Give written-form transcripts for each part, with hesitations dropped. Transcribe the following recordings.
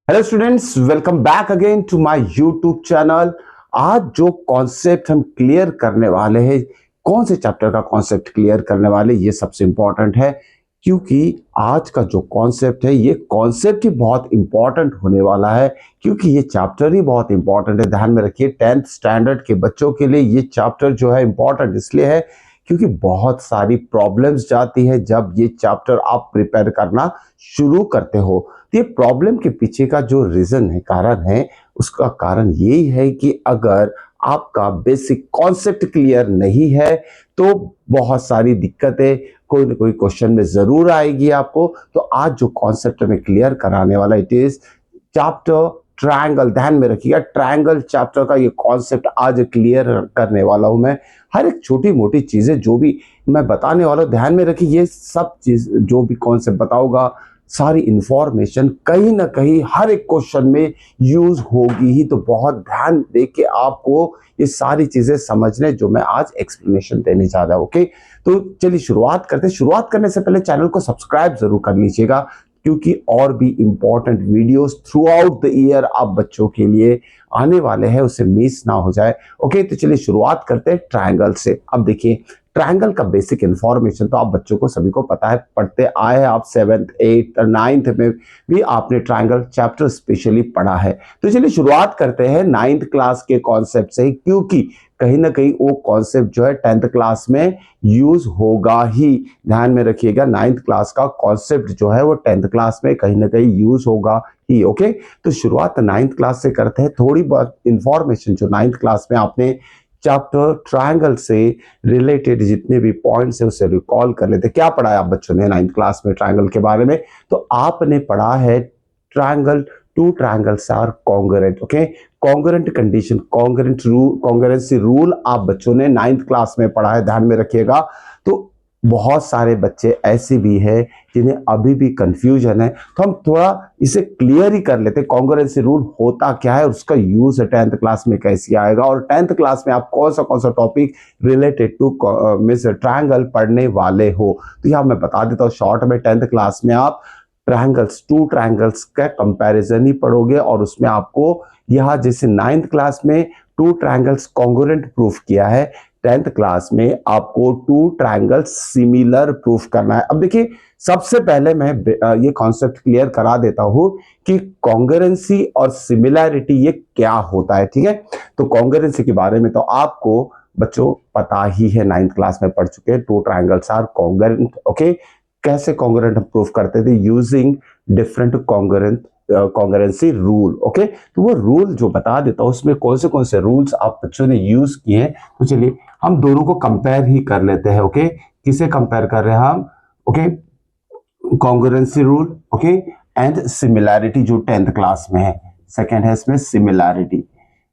Hello students, welcome back again to my YouTube channel. आज जो concept हम clear करने वाले हैं, कौन से चैप्टर का कॉन्सेप्ट क्लियर करने वाले, ये सबसे इंपॉर्टेंट है क्योंकि आज का जो कॉन्सेप्ट है ये कॉन्सेप्ट ही बहुत इंपॉर्टेंट होने वाला है। क्योंकि ये चैप्टर ही बहुत इंपॉर्टेंट है। ध्यान में रखिए, 10th स्टैंडर्ड के बच्चों के लिए ये चैप्टर जो है इंपॉर्टेंट इसलिए है क्योंकि बहुत सारी प्रॉब्लम्स जाती है जब ये चैप्टर आप प्रिपेयर करना शुरू करते हो। तो ये प्रॉब्लम के पीछे का जो रीजन है, कारण है, उसका कारण यही है कि अगर आपका बेसिक कॉन्सेप्ट क्लियर नहीं है तो बहुत सारी दिक्कतें कोई ना कोई क्वेश्चन में जरूर आएगी आपको। तो आज जो कॉन्सेप्ट में क्लियर कराने वाला इट इज चैप्टर ट्रायंगल। ध्यान में रखिएगा, ट्रायंगल चैप्टर का ये कॉन्सेप्ट आज क्लियर करने वाला हूं मैं। हर एक छोटी मोटी चीजें जो भी मैं बताने वाला हूं, ध्यान में रखिए, ये सब चीज जो भी कॉन्सेप्ट बताऊंगा, सारी इंफॉर्मेशन कहीं ना कहीं हर एक क्वेश्चन में यूज होगी ही। तो बहुत ध्यान दे के आपको ये सारी चीजें समझने जो मैं आज एक्सप्लेनेशन देने जा रहा हूं। ओके, तो चलिए शुरुआत करते हैं। शुरुआत करने से पहले चैनल को सब्सक्राइब जरूर कर लीजिएगा क्योंकि और भी important videos through out the year आप बच्चों के लिए आने वाले हैं, उसे मिस ना हो जाए। ओके, तो चलिए शुरुआत करते हैं ट्रायंगल से। अब देखिए, ट्रायंगल का बेसिक इंफॉर्मेशन तो आप बच्चों को सभी को पता है, पढ़ते आए हैं आप 7th 8th और 9th में भी आपने ट्रायंगल चैप्टर स्पेशली पढ़ा है। तो चलिए शुरुआत करते हैं 9th क्लास के कॉन्सेप्ट से, क्योंकि कहीं ना कहीं वो कॉन्सेप्ट जो है 10th क्लास में यूज होगा ही। ध्यान में रखिएगा, 9th क्लास का कॉन्सेप्ट जो है वो 10th क्लास में कहीं ना कहीं यूज होगा ही। ओके, तो शुरुआत 9th क्लास से करते हैं। थोड़ी बहुत इंफॉर्मेशन जो 9th क्लास में आपने चैप्टर ट्रायंगल से रिलेटेड जितने भी पॉइंट्स है उसे रिकॉल कर लेते। क्या पढ़ा है आप बच्चों ने 9th क्लास में ट्रायंगल के बारे में? तो आपने पढ़ा है triangle, two triangles are congruent. Okay, congruent condition, congruent rule, congruency rule आप बच्चों ने 9th क्लास में पढ़ा है, ध्यान में रखिएगा। तो बहुत सारे बच्चे ऐसे भी हैं जिन्हें अभी भी कंफ्यूजन है, तो हम थोड़ा इसे क्लियर ही कर लेते। कॉन्ग्रुएंसी रूल होता क्या है, उसका यूज 10th क्लास में कैसे आएगा, और 10th क्लास में आप कौन सा टॉपिक रिलेटेड टू मिस ट्रायंगल पढ़ने वाले हो। तो यह मैं बता देता हूँ शॉर्ट में। 10th क्लास में आप ट्रायंगल्स, टू ट्रायंगल्स का कंपैरिजन ही पढ़ोगे, और उसमें आपको यह जैसे 9th क्लास में टू ट्रायंगल्स कॉन्ग्रुएंट प्रूफ किया है, 10th क्लास में आपको टू ट्रायंगल्स सिमिलर प्रूफ करना है। अब देखिए, सबसे पहले मैं ये कॉन्सेप्ट क्लियर करा देता हूं कि कॉन्ग्रुएंसी और सिमिलैरिटी ये क्या होता है। ठीक है, तो कॉन्ग्रुएंसी के बारे में तो आपको बच्चों पता ही है, 9th क्लास में पढ़ चुके हैं। Two triangles are congruent. Okay, कैसे कॉन्ग्रुएंट प्रूफ करते थे? Using different congruency rule. Okay, तो वो रूल जो बता देता हूं, उसमें कौन से रूल्स आप बच्चों ने यूज किए हैं। तो चलिए हम दोनों को कंपेयर ही कर लेते हैं। ओके, किसे कंपेयर कर रहे हैं हम? Okay, congruency rule, okay, and similarity जो 10th क्लास में है। सेकेंड है इसमें सिमिलैरिटी।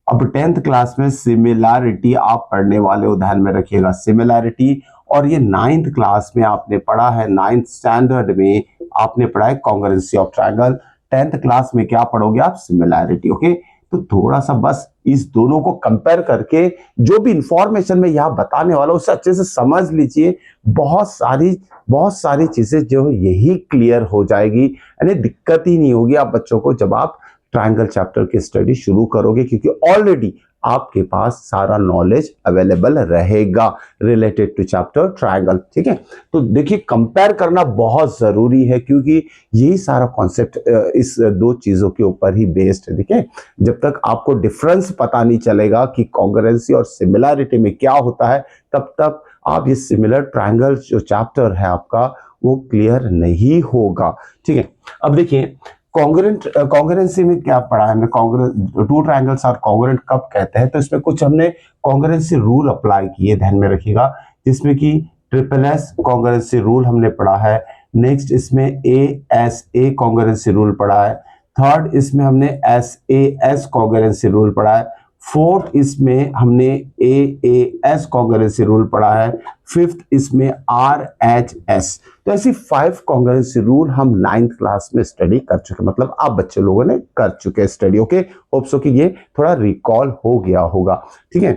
अब 10th क्लास में सिमिलैरिटी आप पढ़ने वाले हो, ध्यान में रखिएगा सिमिलैरिटी। और ये 9th क्लास में आपने पढ़ा है, 9th स्टैंडर्ड में आपने पढ़ा है congruency of triangle. 10th class में क्या पढ़ोगे आप? सिमिलैरिटी। ओके, तो थोड़ा सा बस इस दोनों को कंपेयर करके जो भी इंफॉर्मेशन मैं यहाँ बताने वाला हूँ उसे अच्छे से समझ लीजिए। बहुत सारी चीजें जो यही क्लियर हो जाएगी, यानी दिक्कत ही नहीं होगी आप बच्चों को जब आप ट्रायंगल चैप्टर की स्टडी शुरू करोगे, क्योंकि ऑलरेडी आपके पास सारा नॉलेज अवेलेबल रहेगा रिलेटेड टू चैप्टर ट्रायंगल। ठीक है, तो देखिए कंपेयर करना बहुत जरूरी है क्योंकि यही सारा कॉन्सेप्ट इस दो चीजों के ऊपर ही बेस्ड है। देखिए, जब तक आपको डिफरेंस पता नहीं चलेगा कि कॉन्ग्रुएंसी और सिमिलैरिटी में क्या होता है, तब तक आप ये सिमिलर ट्रायंगल जो चैप्टर है आपका वो क्लियर नहीं होगा। ठीक है, अब देखिए कॉन्ग्रुएंसी में क्या पढ़ा है? टू ट्रायंगल्स आर कॉन्ग्रुएंट कब कहते हैं? तो इसमें कुछ हमने कॉन्ग्रुएंसी रूल अप्लाई किए, ध्यान में रखिएगा, जिसमें कि ट्रिपल एस कॉन्ग्रुएंसी रूल हमने पढ़ा है। नेक्स्ट इसमें ए कॉन्ग्रुएंसी रूल पढ़ा है। थर्ड इसमें हमने एस कॉन्ग्रुएंसी रूल पढ़ा है। फोर्थ इसमें हमने एस कॉन्ग्रुएंसी रूल पढ़ा है। फिफ्थ इसमें RHS। तो ऐसी 5 कॉन्ग्रुएंसी रूल हम 9th क्लास में स्टडी कर चुके, मतलब आप बच्चे लोगों ने कर चुके स्टडी। ओके, होप सो कि ये थोड़ा रिकॉल हो गया होगा। ठीक है,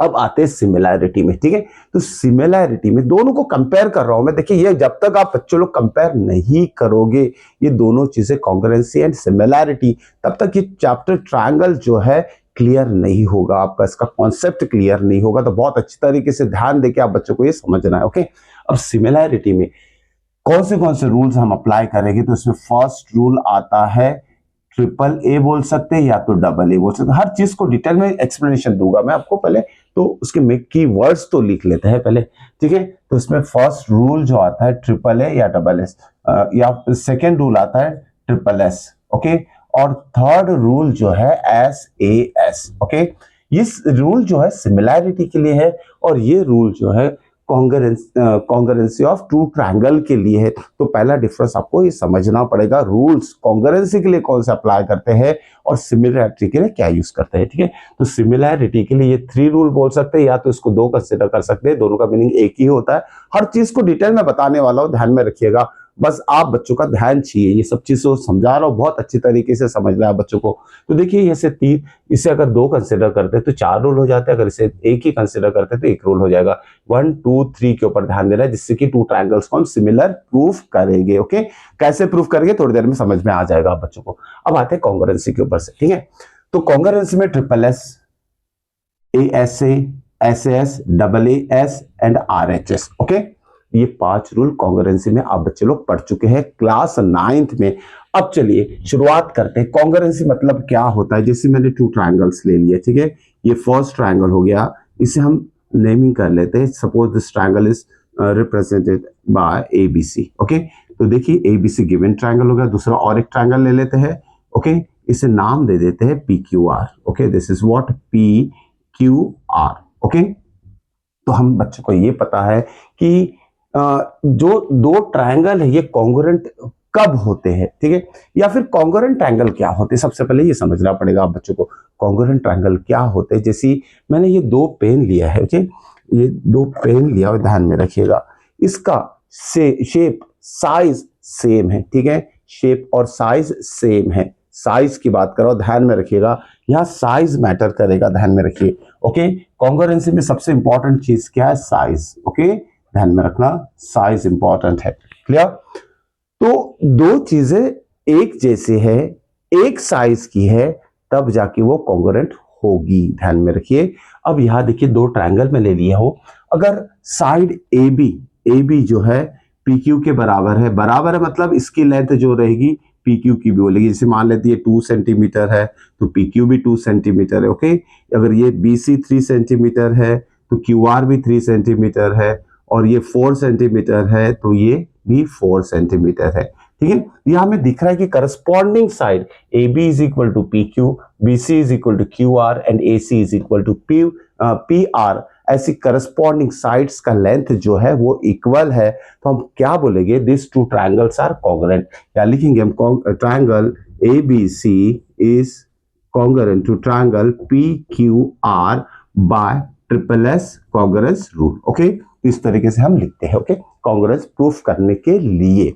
अब आते हैं सिमिलैरिटी में, ठीक है। तो सिमिलैरिटी में दोनों को कंपेयर कर रहा हूं मैं। देखिए, ये जब तक आप बच्चों लोग कंपेयर नहीं करोगे ये दोनों चीजें, कॉन्ग्रुएंसी एंड सिमिलैरिटी, तब तक ये चैप्टर ट्रायंगल जो है क्लियर नहीं होगा आपका, इसका कॉन्सेप्ट क्लियर नहीं होगा। तो बहुत अच्छी तरीके से ध्यान देके आप बच्चों को ये समझना है, ओके। अब सिमिलैरिटी में कौन से रूल्स हम अप्लाई करेंगे, तो इसमें फर्स्ट रूल आता है ट्रिपल ए बोल सकते हैं या तो डबल ए बोल सकते हैं। हर चीज को डिटेल में एक्सप्लेनेशन दूंगा मैं आपको, पहले तो उसके की वर्ड्स तो लिख लेते हैं पहले, ठीक है। तो इसमें फर्स्ट रूल जो आता है ट्रिपल ए या डबल एस, या सेकेंड रूल आता है ट्रिपल एस, ओके। और थर्ड रूल जो है एस ए एस, ओके। ये रूल जो है सिमिलैरिटी के लिए है और ये रूल जो है कॉन्ग्रुएंसी ऑफ टू ट्रायंगल के लिए है। तो पहला डिफरेंस आपको ये समझना पड़ेगा, रूल्स कॉन्ग्रुएंसी के लिए कौन से अप्लाई करते हैं और सिमिलैरिटी के लिए क्या यूज करते हैं, ठीक है। तो सिमिलैरिटी के लिए ये 3 रूल बोल सकते हैं या तो इसको 2 कंसिडर कर सकते हैं, दोनों का मीनिंग एक ही होता है। हर चीज को डिटेल में बताने वाला हूं, ध्यान में रखिएगा, बस आप बच्चों का ध्यान चाहिए। ये सब चीजों समझा रहा हूं, बहुत अच्छी तरीके से समझना है बच्चों को। तो देखिए, इसे 3, इसे अगर 2 कंसिडर करते हैं तो 4 रूल हो जाते हैं, अगर इसे एक ही कंसिडर करते हैं तो 1 रूल हो जाएगा। 1 2 3 के ऊपर ध्यान देना है, जिससे कि 2 ट्रायंगल्स को हम सिमिलर प्रूफ करेंगे, ओके। कैसे प्रूफ करेंगे थोड़ी देर में समझ में आ जाएगा आप बच्चों को। अब आते हैं कॉन्ग्रुएंसी के ऊपर से, ठीक है। तो कॉन्ग्रुएंसी में triple S, A S S, double A S and R H S, okay. ये 5 रूल कॉन्ग्रुएंसी में आप बच्चे लोग पढ़ चुके हैं क्लास 9th में। अब चलिए शुरुआत करते हैं। कॉन्ग्रुएंसी मतलब क्या होता है, जैसे मैंने 2 ट्रायंगल्स ले लिए, ठीक है। ये फर्स्ट ट्रायंगल हो गया, इसे हम नेमिंग कर लेते हैं। Suppose this triangle is represented by ABC, okay. तो देखिए, एबीसी गिवन ट्रायंगल हो गया। दूसरा और एक ट्रायंगल ले लेते हैं, ओके। इसे नाम दे देते हैं P Q R, okay. This is what, P Q R, okay. तो हम बच्चों को ये पता है कि जो 2 ट्रायंगल है ये कॉन्ग्रुएंट कब होते हैं, ठीक है। या फिर कॉन्ग्रुएंट ट्रायंगल क्या होते हैं, सबसे पहले ये समझना पड़ेगा आप बच्चों को। कॉन्ग्रुएंट ट्रायंगल क्या होते हैं, जैसे मैंने ये 2 पेन लिया है, ओके। ये 2 पेन लिया और ध्यान में रखिएगा, इसका शेप साइज सेम है, ठीक है। शेप और साइज सेम है। साइज की बात करो, ध्यान में रखिएगा, यहां साइज मैटर करेगा, ध्यान में रखिए, ओके। कॉन्ग्रुएंसी में सबसे इंपॉर्टेंट चीज क्या है, साइज, ओके। ध्यान में रखना, साइज इंपॉर्टेंट है, क्लियर। तो 2 चीजें एक जैसे है, एक साइज की है, तब जाके वो कॉन्ग्रुएंट होगी, ध्यान में रखिए। अब यहां देखिए 2 ट्रायंगल में ले लिया हो, अगर साइड ए बी जो है पी क्यू के बराबर है, बराबर है मतलब इसकी लेंथ जो रहेगी पी क्यू की भी बोलेगी। जैसे मान लेते हैं 2 सेंटीमीटर है तो पी क्यू भी 2 सेंटीमीटर है, ओके। अगर ये बी सी 3 सेंटीमीटर है तो क्यू आर भी 3 सेंटीमीटर है, और ये 4 सेंटीमीटर है तो ये भी 4 सेंटीमीटर है, ठीक है। यहां में दिख रहा है कि corresponding side A B is equal to P Q, B C is equal to Q R and A C is equal to P R. ऐसी करस्पॉन्डिंग साइड्स का लेंथ जो है वो इक्वल है, तो हम क्या बोलेंगे, दिस 2 ट्रायंगल्स आर कॉन्ग्रुएंट। या लिखेंगे हम triangle A B C is congruent to triangle P Q R by triple S congruence rule, okay. इस तरीके से हम लिखते हैं, ओके, कॉन्ग्रुएंस प्रूफ करने के लिए,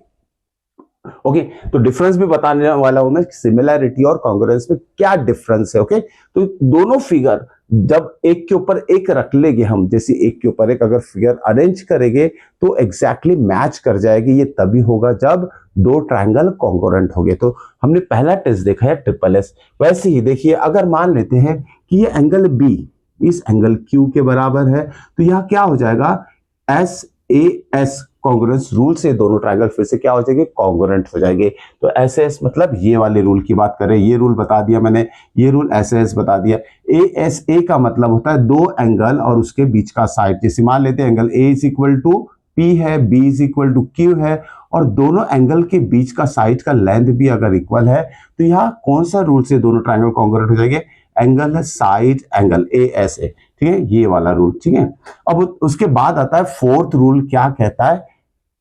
ओके। तो डिफरेंस भी बताने वाला हूं मैं, सिमिलैरिटी और कॉन्ग्रुएंस में क्या डिफरेंस है, ओके। तो दोनों फिगर जब एक के ऊपर एक रख लेंगे हम, जैसे एक के ऊपर एक अगर फिगर अरेंज करेंगे तो एग्जैक्टली मैच कर जाएगी। ये तभी होगा जब 2 ट्रायंगल कॉन्ग्रुएंट होंगे। तो हमने पहला टेस्ट देखा है ट्रिपल एस। वैसे ही देखिए, अगर मान लेते हैं कि ये एंगल बी इस एंगल क्यू के बराबर है, तो यहां क्या हो जाएगा, S A S congruence rule से दोनों ट्रायंगल फिर से क्या हो जाएंगे, कॉन्ग्रुएंट हो जाएंगे। तो एस एस मतलब ये वाले रूल की बात करें, ये रूल बता दिया मैंने, ये रूल एस एस बता दिया। ए एस ए का मतलब होता है 2 एंगल और उसके बीच का साइड। जैसे मान लेते हैं angle A is equal to P है, B is equal to Q है, और दोनों एंगल के बीच का साइड का लेंथ भी अगर इक्वल है, तो यहाँ कौन सा रूल से दोनों ट्रायंगल कॉन्ग्रुएंट हो जाएंगे, एंगल है side angle A S A, ठीक है, ये वाला रूल, ठीक है। अब उसके बाद आता है 4th रूल, क्या कहता है,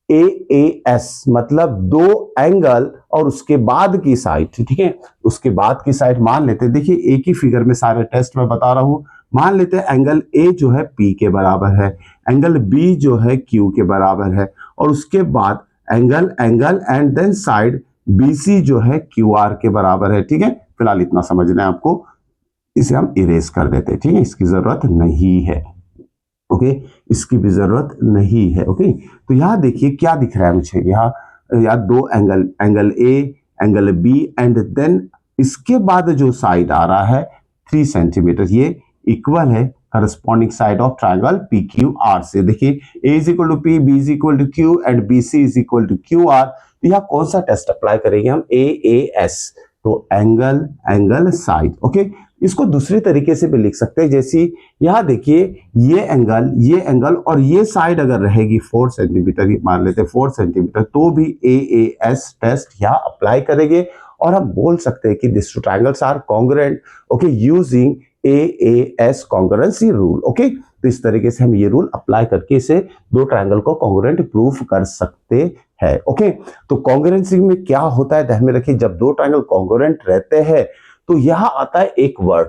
ए ए एस मतलब 2 एंगल और उसके बाद की साइड, ठीक है। उसके बाद की साइड मान लेते हैं, देखिए एक ही फिगर में सारे टेस्ट में बता रहा हूं। मान लेते हैं एंगल ए जो है पी के बराबर है, एंगल बी जो है क्यू के बराबर है, और उसके बाद angle and then side B C जो है क्यू आर के बराबर है, ठीक है। फिलहाल इतना समझना है आपको। इसे हम इरेज कर देते हैं, ठीक है, इसकी जरूरत नहीं है। ओके, इसकी भी जरूरत नहीं है। ओके, तो यहाँ देखिए क्या दिख रहा है मुझे, यहाँ दो angle, angle A, angle B, and then इसके बाद जो साइड आ रहा है 3 सेंटीमीटर, ये इक्वल है corresponding side of triangle P Q R से। देखिए A is equal to P, B is equal to Q and B C is equal to Q R. तो यहाँ कौन सा टेस्ट अप्लाई करेंगे हम, ए ए एस, तो एंगल एंगल साइड। ओके, इसको दूसरी तरीके से भी लिख सकते हैं, जैसी यहां देखिए ये एंगल और ये साइड अगर रहेगी 4 सेंटीमीटर, मान लेते हैं 4 सेंटीमीटर, तो भी एएएस टेस्ट यहां अप्लाई करेंगे और हम बोल सकते हैं कि this two triangles are congruent, okay, using AAS congruency rule. Okay, तो इस तरीके से हम ये रूल अप्लाई करके इसे दो ट्रायंगल को कॉन्ग्रुएंट प्रूफ कर सकते हैं। ओके, तो कॉन्ग्रुएंसी में क्या होता है ध्यान में रखिए, जब दो ट्रायंगल कॉन्ग्रुएंट रहते हैं तो यहां आता है एक word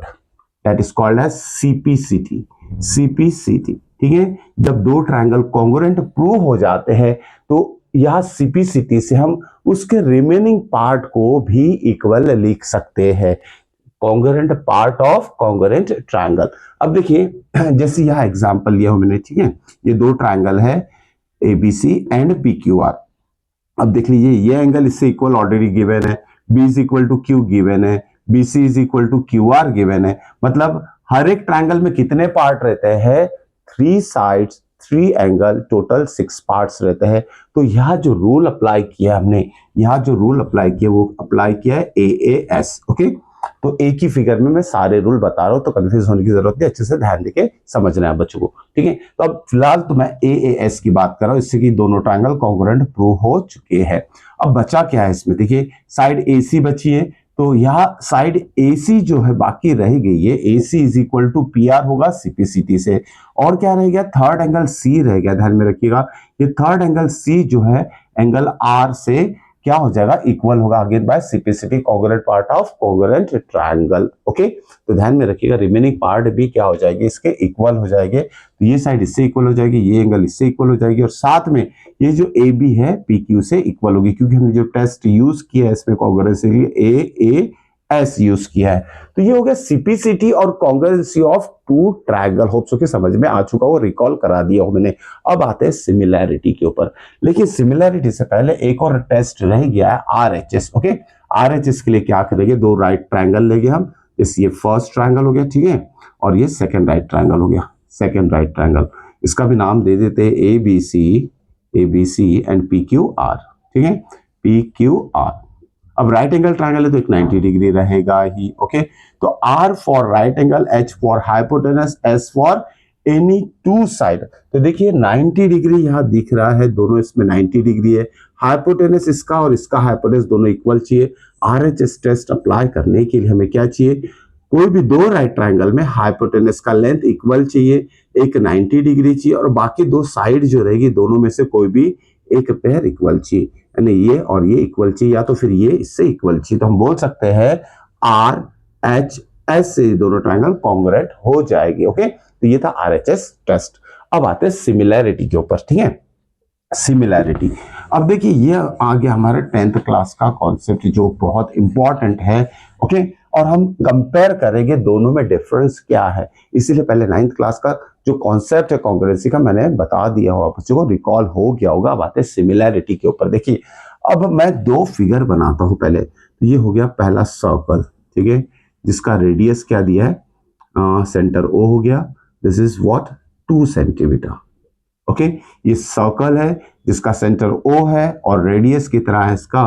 that is called as CPCT, CPCT, ठीक है। जब दो ट्रायंगल कॉन्ग्रुएंट प्रूव हो जाते हैं तो यह सीपीसीटी से हम उसके रिमेनिंग पार्ट को भी इक्वल लिख सकते हैं, congruent part of congruent triangle. अब देखिए जैसे यह एग्जांपल लिया हूं मैंने, ठीक है, ये दो ट्रायंगल है एबीसी एंड पीक्यूआर। अब देख लीजिए ये एंगल इससे इक्वल ऑलरेडी गिवन है, B is equal to Q given है, BC is equal to QR given है। मतलब हर एक ट्रायंगल में कितने पार्ट रहते हैं, 3 साइड्स 3 एंगल, टोटल 6 पार्ट्स रहते हैं। तो यहाँ जो रूल अप्लाई किया हमने, यहाँ जो रूल अप्लाई किया वो अप्लाई किया है AAS। ओके, तो एक ही फिगर में मैं सारे रूल बता रहा हूं, तो कंफ्यूज होने की जरूरत नहीं, अच्छे से ध्यान देके समझना है बच्चों को, ठीक है। तो अब फिलहाल तो मैं AAS की बात कर रहा हूं, इससे कि दोनों ट्रायंगल कॉन्ग्रुएंट प्रूव हो चुके हैं। अब बचा क्या है इसमें, देखिए साइड AC बची है, तो यहाँ साइड AC जो है बाकी रह गई है, AC is equal to PR होगा CPCT से, और क्या रह गया, थर्ड एंगल C रह गया। ध्यान में रखिएगा ये थर्ड एंगल C जो है एंगल R से क्या हो जाएगा, इक्वल होगा again by CPCT, congruent part of congruent triangle. Okay, तो ध्यान में रखिएगा रिमेनिंग पार्ट भी क्या हो जाएगी, इसके इक्वल हो जाएंगे। तो ये साइड इससे इक्वल हो जाएगी, ये एंगल इससे इक्वल हो जाएगी, और साथ में ये जो AB है PQ से इक्वल होगी, क्योंकि हमने जो टेस्ट यूज किया है इसमें कॉन्ग्रुएंसी के लिए AAS यूज किया है। तो ये हो गया CPCT और congruency of two triangle. Hope so के समझ में आ चुका हो, रिकॉल करा दिया हो मैंने। अब आते हैं सिमिलैरिटी के ऊपर, लेकिन सिमिलैरिटी से पहले एक और टेस्ट रह गया है RHS। ओके, RHS के लिए क्या करेंगे, दो राइट ट्रायंगल लेंगे हम, ये फर्स्ट ट्रायंगल हो गया, ठीक है, और ये सेकंड राइट ट्रायंगल हो गया, सेकंड राइट ट्रायंगल। इसका भी नाम दे देते हैं ABC एंड PQR, ठीक है, PQR। अब राइट एंगल ट्रायंगल है तो एक 90 डिग्री रहेगा ही। ओके, तो R for right angle, H for hypotenuse, S for any two side. तो देखिए 90 डिग्री यहाँ दिख रहा है, दोनों इसमें 90 डिग्री है। हाइपोटेनस इसका और इसका हाइपोटेनस दोनों इक्वल चाहिए। RHS टेस्ट अप्लाई करने के लिए हमें क्या चाहिए, कोई भी दो राइट ट्रायंगल में हाइपोटेनस का लेंथ इक्वल चाहिए, एक 90 डिग्री चाहिए, और बाकी दो साइड जो रहेगी दोनों में से कोई भी एक पेयर इक्वल चाहिए, यानी ये और ये इक्वल चाहिए, या तो फिर ये इससे इक्वल चाहिए। तो हम बोल सकते हैं RHS से दोनों ट्रायंगल कॉन्ग्रुएंट हो जाएगी। ओके, तो ये था RHS टेस्ट। अब आते हैं सिमिलैरिटी के ऊपर, ठीक है, सिमिलैरिटी। अब देखिए ये आ गया हमारे 10th क्लास का कॉन्सेप्ट जो बहुत इंपॉर्टेंट है। ओके, और हम कंपेयर करेंगे दोनों में डिफरेंस क्या है, इसीलिए पहले 9th क्लास का जो कॉन्सेप्ट है कॉन्ग्रुएंसी का मैंने बता दिया होगा, बच्चों को रिकॉल हो गया होगा। अब आते हैं सिमिलैरिटी के ऊपर। देखिए अब मैं दो फिगर बनाता हूं पहले। तो ये हो गया पहला सर्कल, ठीक है, जिसका रेडियस क्या दिया है, सेंटर O हो गया, this is what 2 centimetre. Okay, ये सर्कल है जिसका सेंटर O है और रेडियस कितना है इसका,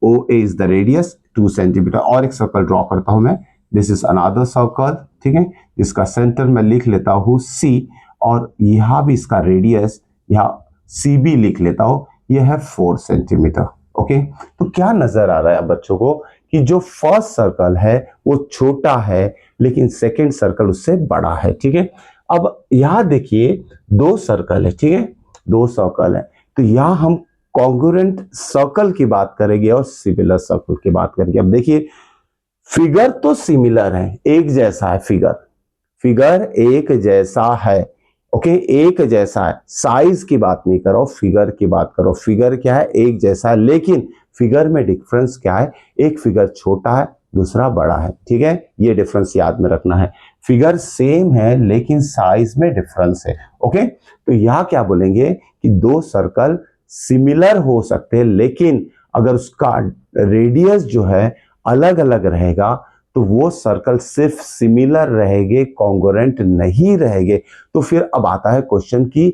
OA is the radius 2 centimetre. और एक सर्कल ड्रॉ करता हूं मैं, दिस इज अनदर सर्कल, ठीक है, जिसका सेंटर मैं लिख लेता हूं C, और यहां भी इसका रेडियस यहाँ CB लिख लेता हूं, ये है 4 सेंटीमीटर। ओके, तो क्या नजर आ रहा है बच्चों को कि जो फर्स्ट सर्कल है वो छोटा है लेकिन सेकंड सर्कल उससे बड़ा है, ठीक है। अब यहां देखिए दो सर्कल है, ठीक है, दो सर्कल है, तो यहां हम कॉन्ग्रुएंट सर्कल की बात करेंगे और सिमिलर सर्कल की बात करेंगे। अब देखिए फिगर तो सिमिलर है, एक जैसा है, फिगर एक जैसा है। ओके, एक जैसा है, साइज की बात नहीं करो, फिगर की बात करो। फिगर क्या है, एक जैसा है, लेकिन फिगर में डिफरेंस क्या है, एक फिगर छोटा है दूसरा बड़ा है, ठीक है, ये डिफरेंस याद में रखना है। फिगर सेम है लेकिन साइज में डिफरेंस है। ओके, तो यहां क्या बोलेंगे कि दो सर्कल सिमिलर हो सकते हैं, लेकिन अगर उसका रेडियस जो है अलग अलग रहेगा तो वो सर्कल सिर्फ सिमिलर रहेंगे, कॉन्ग्रुएंट नहीं रहेंगे। तो फिर अब आता है क्वेश्चन की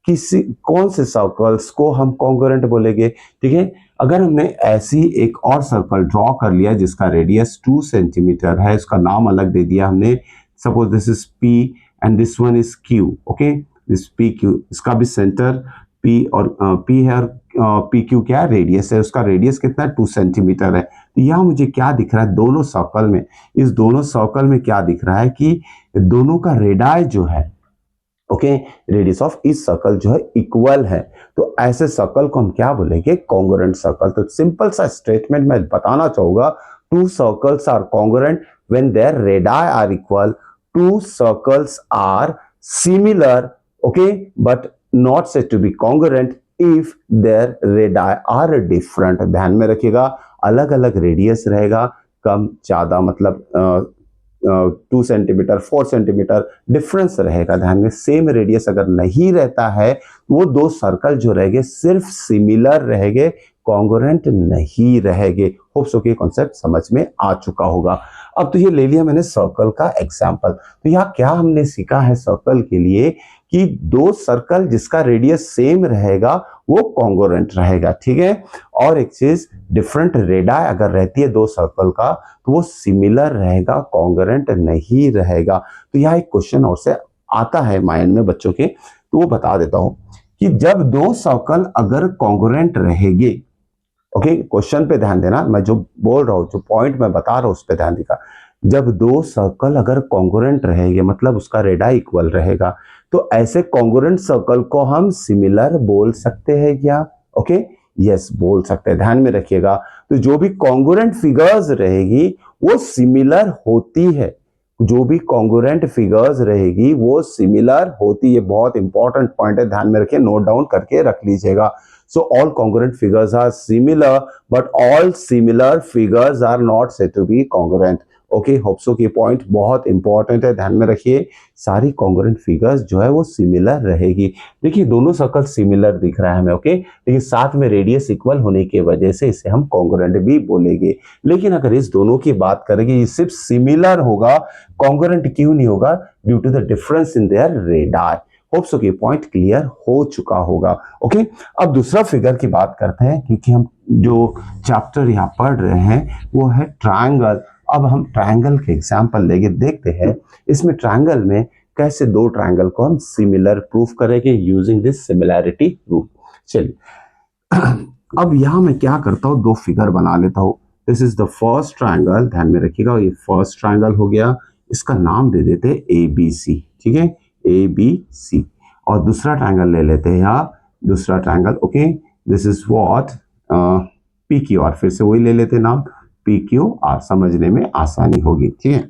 किसी कौन से सर्कल्स को हम कॉन्ग्रुएंट बोलेंगे। ठीक है, अगर हमने ऐसी एक और सर्कल ड्रॉ कर लिया जिसका रेडियस 2 सेंटीमीटर है, इसका नाम अलग दे दिया हमने, suppose this is P and this one is Q। Okay, this PQ, इसका भी सेंटर P और P है और PQ क्या रेडियस है, उसका रेडियस कितना है 2 सेंटीमीटर है। तो यहाँ मुझे क्या दिख रहा है दोनों सर्कल में, इस दोनों सर्कल में क्या दिख रहा है कि दोनों का रेडियस जो है, ओके, रेडियस ऑफ इस सर्कल जो है इक्वल है। तो ऐसे सर्कल को हम क्या बोलेंगे, कॉन्ग्रुएंट सर्कल। तो सिंपल सा स्टेटमेंट मैं बताना चाहूंगा, two circles are congruent when their radius are equal, two circles are similar, okay, but not said to be congruent if their radius are different. ध्यान में रखिएगा, अलग अलग रेडियस रहेगा, कम ज्यादा मतलब 2 सेंटीमीटर 4 सेंटीमीटर डिफरेंस रहेगा। ध्यान में, सेम रेडियस अगर नहीं रहता है वो दो सर्कल जो रहेंगे सिर्फ सिमिलर रहेंगे, कॉन्ग्रुएंट नहीं रहेंगे। होप सो कि कॉन्सेप्ट समझ में आ चुका होगा। अब तो ये ले लिया मैंने सर्कल का एग्जांपल। तो यहाँ क्या हमने सीखा है सर्कल के लिए कि दो सर्कल जिसका रेडियस सेम रहेगा वो कॉन्ग्रुएंट रहेगा, ठीक है। और एक चीज, डिफरेंट रेडियस अगर रहती है दो सर्कल का तो वो सिमिलर रहेगा, कॉन्ग्रुएंट नहीं रहेगा। तो यहाँ एक क्वेश्चन और से आता है माइंड में बच्चों के, तो वो बता देता हूं कि जब दो सर्कल अगर कॉन्ग्रुएंट रहेंगे, ओके, क्वेश्चन पे ध्यान देना, मैं जो बोल रहा हूं, जो पॉइंट मैं बता रहा हूं उस पे ध्यान देगा। जब दो सर्कल अगर कॉन्ग्रुएंट रहेंगे मतलब उसका रेडियस इक्वल रहेगा, तो ऐसे कॉन्ग्रुएंट सर्कल को हम सिमिलर बोल सकते हैं क्या? ओके, यस, बोल सकते हैं। ध्यान में रखिएगा, तो जो भी कॉन्ग्रुएंट फिगर्स रहेगी वो सिमिलर होती है, जो भी कॉन्ग्रुएंट फिगर्स रहेगी वो सिमिलर होती है। बहुत इंपॉर्टेंट पॉइंट है, ध्यान में रखिए, नोट डाउन करके रख लीजिएगा। So all congruent figures are similar, but all similar figures are not said to be congruent. Okay, hope so की पॉइंट बहुत इंपॉर्टेंट है, ध्यान में रखिए। सारी कॉन्ग्रुएंट फिगर्स जो है वो सिमिलर रहेगी। देखिए दोनों सर्कल सिमिलर दिख रहा है हमें, ओके, लेकिन साथ में रेडियस इक्वल होने की वजह से इसे हम कॉन्ग्रुएंट भी बोलेंगे। लेकिन अगर इस दोनों की बात करेंगे, ये सिर्फ सिमिलर होगा, कॉन्ग्रुएंट क्यों नहीं होगा? Due to the difference in their radius. Hope so कि पॉइंट क्लियर हो चुका होगा। ओके, अब दूसरा फिगर की बात करते हैं, क्योंकि हम जो चैप्टर यहाँ पढ़ रहे हैं वो है ट्रायंगल। अब हम ट्रायंगल के एग्जांपल लेके देखते हैं इसमें ट्रायंगल में कैसे दो ट्रायंगल को हम सिमिलर प्रूफ करेंगे यूजिंग दिस सिमिलैरिटी रूल। चलिए अब यहाँ मैं क्या करता हूँ, दो फिगर बना लेता हूँ। This is the first triangle, ध्यान में रखिएगा, ये फर्स्ट ट्रायंगल हो गया, इसका नाम दे देते हैं ABC, ठीक है, ABC। और दूसरा ट्रायंगल ले लेते हैं यहाँ, दूसरा triangle, okay, this is what PQR, फिर से वही ले लेते हैं नाम PQR, समझने में आसानी होगी, ठीक है।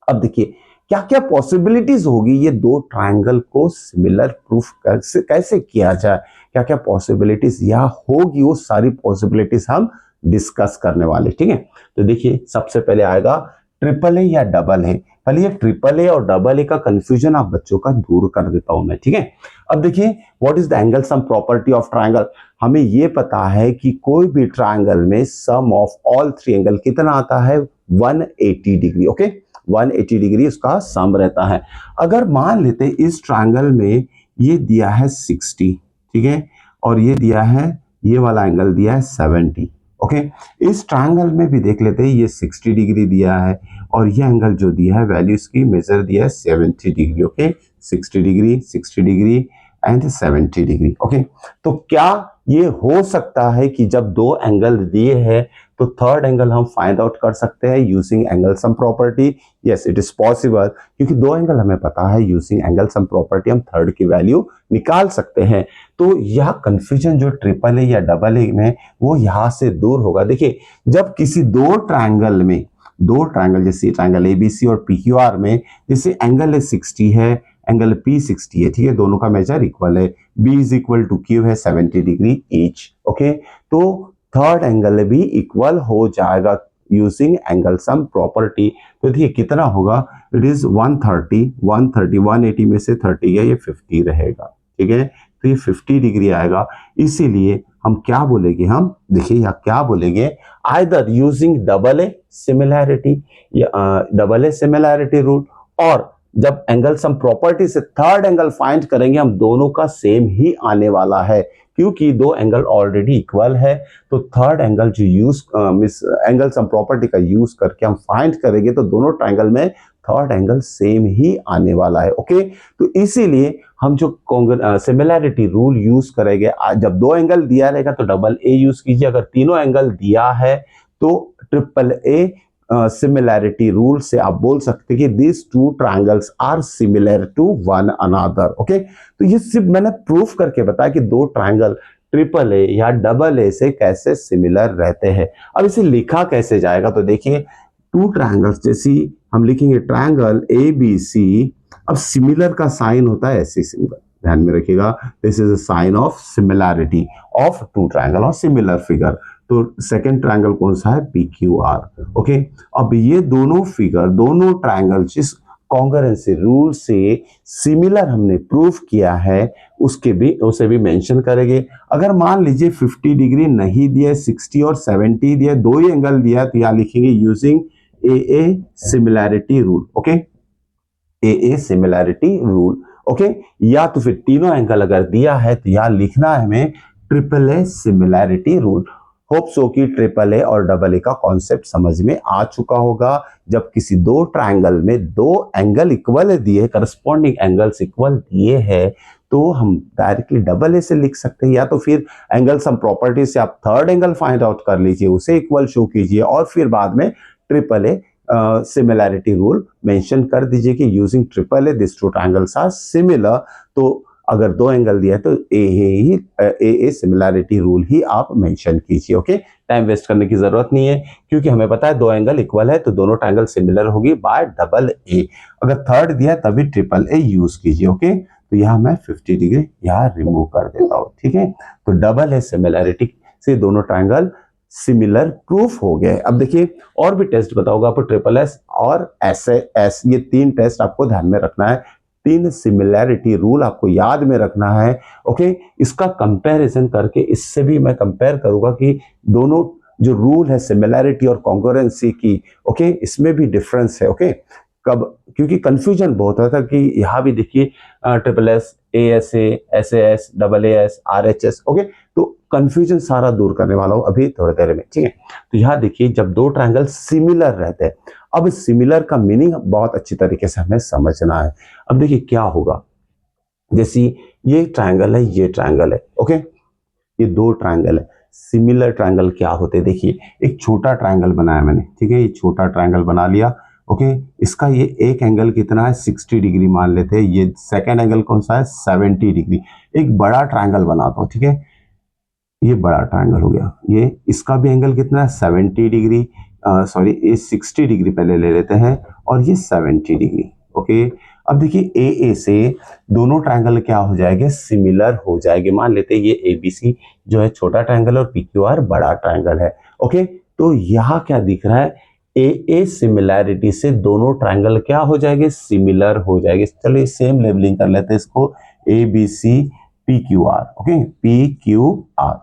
अब देखिए क्या क्या पॉसिबिलिटीज होगी ये दो ट्रायंगल को सिमिलर प्रूफ कैसे किया जाए, क्या क्या पॉसिबिलिटीज यहाँ होगी, वो सारी पॉसिबिलिटीज हम डिस्कस करने वाले, ठीक है। तो देखिए सबसे पहले आएगा ट्रिपल ए या डबल ए। पहले ये ट्रिपल ए और डबल ए का कंफ्यूजन आप बच्चों का दूर कर देता हूं मैं, ठीक है। अब देखिए what is the angle sum property of triangle. हमें ये पता है कि कोई भी ट्रायंगल में सम ऑफ ऑल थ्री एंगल कितना आता है, 180 डिग्री, ओके, 180 डिग्री उसका सम रहता है। अगर मान लेते इस ट्रायंगल में ये दिया है 60, ठीक है, और ये दिया है, ये वाला एंगल दिया है 70, ओके, इस ट्रायंगल में भी देख लेते हैं, ये 60 डिग्री दिया है और ये एंगल जो दिया है वैल्यू इसकी मेजर दिया है 70 degree, okay, 60 degree 60 degree and 70 degree, okay. तो क्या ये हो सकता है कि जब दो एंगल दिए हैं तो थर्ड एंगल हम फाइंड आउट कर सकते हैं using angle sum property? Yes, it is possible, क्योंकि दो एंगल हमें पता है, यूजिंग एंगल सम प्रॉपर्टी हम थर्ड की वैल्यू निकाल सकते हैं। तो यह कंफ्यूजन जो ट्रिपल ए या डबल ए में वो यहां से दूर होगा। देखिए जब किसी दो ट्रायंगल में, दो ट्रायंगल जैसे ट्रायंगल ABC और PQR में, जैसे एंगल 60 है, एंगल P 60 है, ठीक है, दोनों का मेजर इक्वल है, B is equal to Q है 70 डिग्री ईच, ओके, तो थर्ड एंगल भी इक्वल हो जाएगा। Using angle sum property. तो देखिए कितना होगा, इट इज 130, 180 में से 30 गया, ये 50 रहेगा, ठीक है। तो ये 50 डिग्री आएगा। इसीलिए हम क्या बोलेंगे, हम देखिए यहाँ क्या बोलेंगे, either using double A similarity या डबल ए सिमिलैरिटी रूल, और जब एंगल सम प्रॉपर्टी से थर्ड एंगल फाइंड करेंगे हम दोनों का सेम ही आने वाला है, क्योंकि दो एंगल ऑलरेडी इक्वल है। तो थर्ड एंगल जो यूज एंगल सम प्रॉपर्टी का यूज करके हम फाइंड करेंगे तो दोनों ट्रायंगल में थर्ड एंगल सेम ही आने वाला है। ओके, तो इसीलिए हम जो सिमिलैरिटी रूल यूज करेंगे, जब दो एंगल दिया रहेगा तो डबल ए यूज कीजिए, अगर तीनों एंगल दिया है तो ट्रिपल ए सिमिलैरिटी रूल से आप बोल सकते हैं कि this two triangles are similar to one another. Okay, तो ये सिर्फ मैंने प्रूफ करके बताया कि दो ट्रायंगल ट्रिपल ए या डबल ए से कैसे सिमिलर रहते हैं। अब इसे लिखा कैसे जाएगा, तो देखिए टू ट्रायंगल्स जैसी हम लिखेंगे ट्रायंगल ए बी सी, अब सिमिलर का साइन होता है ऐसे सिंबल, ध्यान में रखिएगा, this is a sign of similarity of two triangle और सिमिलर फिगर। तो सेकेंड ट्रायंगल कौन सा है, पी क्यू आर। ओके, अब ये दोनों फिगर, दोनों ट्रायंगल जिस कॉन्करेंसी रूल से सिमिलर हमने प्रूफ किया है उसे भी मेंशन करेंगे। अगर मान लीजिए 50 डिग्री नहीं दिया, 60 और 70 दिया, दो ही एंगल दिया, तो यहां लिखेंगे यूजिंग ए सिमिलैरिटी रूल। ओके, ए सिमिलैरिटी रूल। ओके, या तो फिर तीनों एंगल अगर दिया है तो यहां लिखना है हमें triple A similarity rule. Hope so कि ट्रिपल ए और डबल ए का कॉन्सेप्ट समझ में आ चुका होगा। जब किसी दो ट्रायंगल में दो एंगल इक्वल दिए, करस्पॉन्डिंग एंगल्स इक्वल दिए हैं, तो हम डायरेक्टली डबल ए से लिख सकते हैं, या तो फिर एंगल सम प्रॉपर्टी से आप थर्ड एंगल फाइंड आउट कर लीजिए, उसे इक्वल शो कीजिए और फिर बाद में triple A similarity rule mention कर दीजिए कि using triple A this two triangles are similar. तो अगर दो एंगल दिया है तो ए सिमिलैरिटी रूल ही आप मेंशन कीजिए। ओके, टाइम वेस्ट करने की जरूरत नहीं है, क्योंकि हमें पता है दो एंगल इक्वल है तो दोनों ट्रायंगल सिमिलर होगी बाय डबल ए। अगर थर्ड दिया है तभी ट्रिपल ए यूज कीजिए। ओके, तो यहां मैं 50 डिग्री यहां रिमूव कर देता हूं, ठीक है। तो डबल ए सिमिलैरिटी से दोनों ट्रायंगल सिमिलर प्रूफ हो गए। अब देखिए और भी टेस्ट बताऊंगा आपको, ट्रिपल एस और एस, ये तीन टेस्ट आपको ध्यान में रखना है, तीन सिमिलैरिटी रूल आपको याद में रखना है। ओके, इसका कंपैरिजन करके इससे भी मैं कंपेयर करूंगा कि दोनों जो रूल है सिमिलैरिटी और कॉन्करेंसी की, ओके, इसमें भी डिफरेंस है। ओके, कब, क्योंकि कंफ्यूजन बहुत होता है कि यहाँ भी देखिए triple S, S S, double S, R H S. Okay, तो कंफ्यूजन सारा दूर करने वाला हूं अभी थोड़ी देर में, ठीक है। तो यहाँ देखिए जब दो ट्रायंगल सिमिलर रहते हैं, अब सिमिलर का मीनिंग बहुत अच्छी तरीके से हमें समझना है। अब देखिए क्या होगा, जैसे ये ट्रायंगल है, ये ट्रायंगल है, ओके, ये दो ट्रायंगल है, सिमिलर ट्रायंगल क्या होते हैं, देखिए एक छोटा ट्रायंगल बनाया मैंने, ठीक है, ये छोटा ट्रायंगल बना लिया। ओके, इसका ये एक एंगल कितना है, 60 डिग्री मान लेते हैं, ये सेकेंड एंगल कौन सा है, 70 डिग्री। एक बड़ा ट्रायंगल बनाता हूं, ठीक है, ये बड़ा ट्रायंगल हो गया, ये इसका भी एंगल कितना है, 70 डिग्री, सॉरी ये 60 डिग्री पहले ले लेते हैं और ये 70 डिग्री। ओके, अब देखिए ए से दोनों ट्रायंगल क्या हो जाएंगे, सिमिलर हो जाएंगे। मान लेते हैं ये एबीसी जो है छोटा ट्रायंगल और पीक्यूआर बड़ा ट्रायंगल है। ओके, तो यहाँ क्या दिख रहा है, ए सिमिलैरिटी से दोनों ट्रायंगल क्या हो जाएंगे, सिमिलर हो जाएंगे। चलिए सेम लेबलिंग कर लेते हैं इसको, A B C P Q R. Okay, P Q R,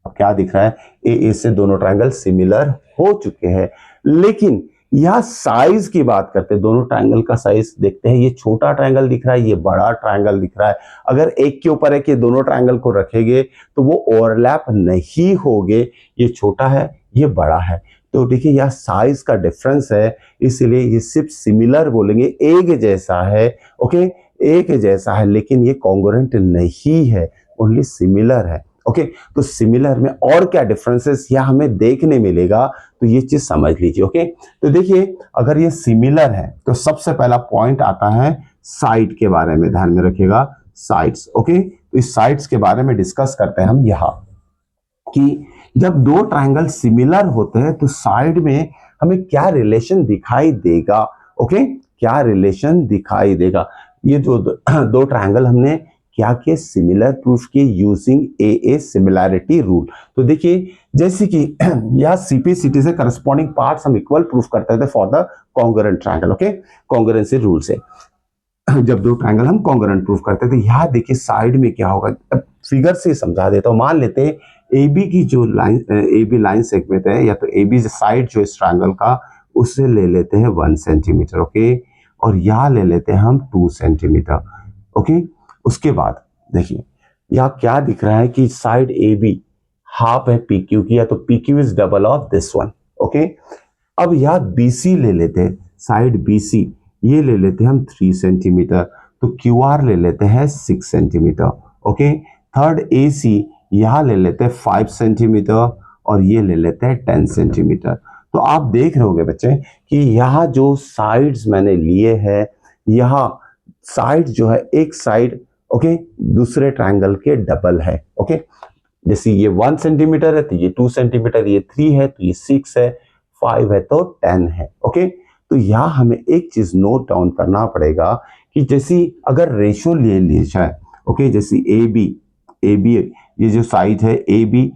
अब क्या दिख रहा है, ए से दोनों ट्रायंगल सिमिलर हो चुके हैं। लेकिन यह साइज की बात करते हैं, दोनों ट्रायंगल का साइज देखते हैं, ये छोटा ट्रायंगल दिख रहा है, ये बड़ा ट्रायंगल दिख रहा है। अगर एक के ऊपर एक ये दोनों ट्रायंगल को रखेंगे तो वो ओवरलैप नहीं होंगे, ये छोटा है ये बड़ा है। तो देखिए यह साइज का डिफरेंस है, इसलिए ये सिर्फ सिमिलर बोलेंगे, एक जैसा है। ओके, एक जैसा है लेकिन ये कॉन्ग्रुएंट नहीं है, ओनली सिमिलर है। ओके, तो सिमिलर में और क्या डिफरेंसेस यह हमें देखने मिलेगा, तो ये चीज समझ लीजिए। ओके, तो देखिए अगर ये सिमिलर है तो सबसे पहला पॉइंट आता है साइड के बारे में, ध्यान में रखिएगा, साइड्स। ओके, तो इस साइड्स के बारे में डिस्कस करते हैं हम यहाँ, कि जब दो ट्रायंगल सिमिलर होते हैं तो साइड में हमें क्या रिलेशन दिखाई देगा। ओके, क्या रिलेशन दिखाई देगा, ये जो दो ट्रायंगल हमने क्या किए, सिमिलर प्रूफ किए यूजिंग ए सिमिलैरिटी रूल। तो देखिए जैसे कि यह सीपीसीटी से करस्पॉन्डिंग पार्ट्स हम इक्वल प्रूफ करते थे for the congruent triangle. Okay, congruency rule से जब दो ट्रायंगल हम कॉन्ग्रुएंट प्रूफ करते थे, यहाँ देखिए साइड में क्या होगा, अब फिगर से समझा देता हूँ। मान लेते हैं ए बी की जो line, A B line segment है, या तो ए बी साइड जो इस ट्रायंगल का, उससे ले लेते हैं 1 सेंटीमीटर। ओके, और यहाँ ले लेते हैं हम 2 सेंटीमीटर। ओके, उसके बाद देखिए यहाँ क्या दिख रहा है कि साइड ए बी हाफ है पी क्यू की, या तो P Q is double of this one. Okay, अब यहाँ बी सी ले लेते हैं, साइड बी सी ये ले लेते हैं हम 3 सेंटीमीटर, तो क्यू आर ले लेते हैं 6 सेंटीमीटर। ओके, थर्ड ए सी यहाँ ले लेते हैं 5 सेंटीमीटर, और ये ले लेते हैं 10 सेंटीमीटर। तो आप देख रहे होंगे बच्चे कि यहाँ जो साइड्स मैंने लिए हैं, यहाँ साइड जो है एक साइड ओके दूसरे ट्रायंगल के डबल है। ओके, जैसे ये 1 सेंटीमीटर है तो ये 2 सेंटीमीटर, ये 3 है तो ये 6 है, 5 है तो 10 है। ओके, तो यहाँ हमें एक चीज नोट डाउन करना पड़ेगा कि जैसे अगर रेशो ले लिया जाए, ओके, जैसे ए बी ये जो साइड है ए बी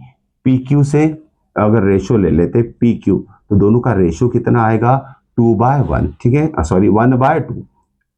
पी क्यू से अगर रेशो ले लेते पी क्यू, तो दोनों का रेशो कितना आएगा 2/1। ठीक है, sorry 1/2।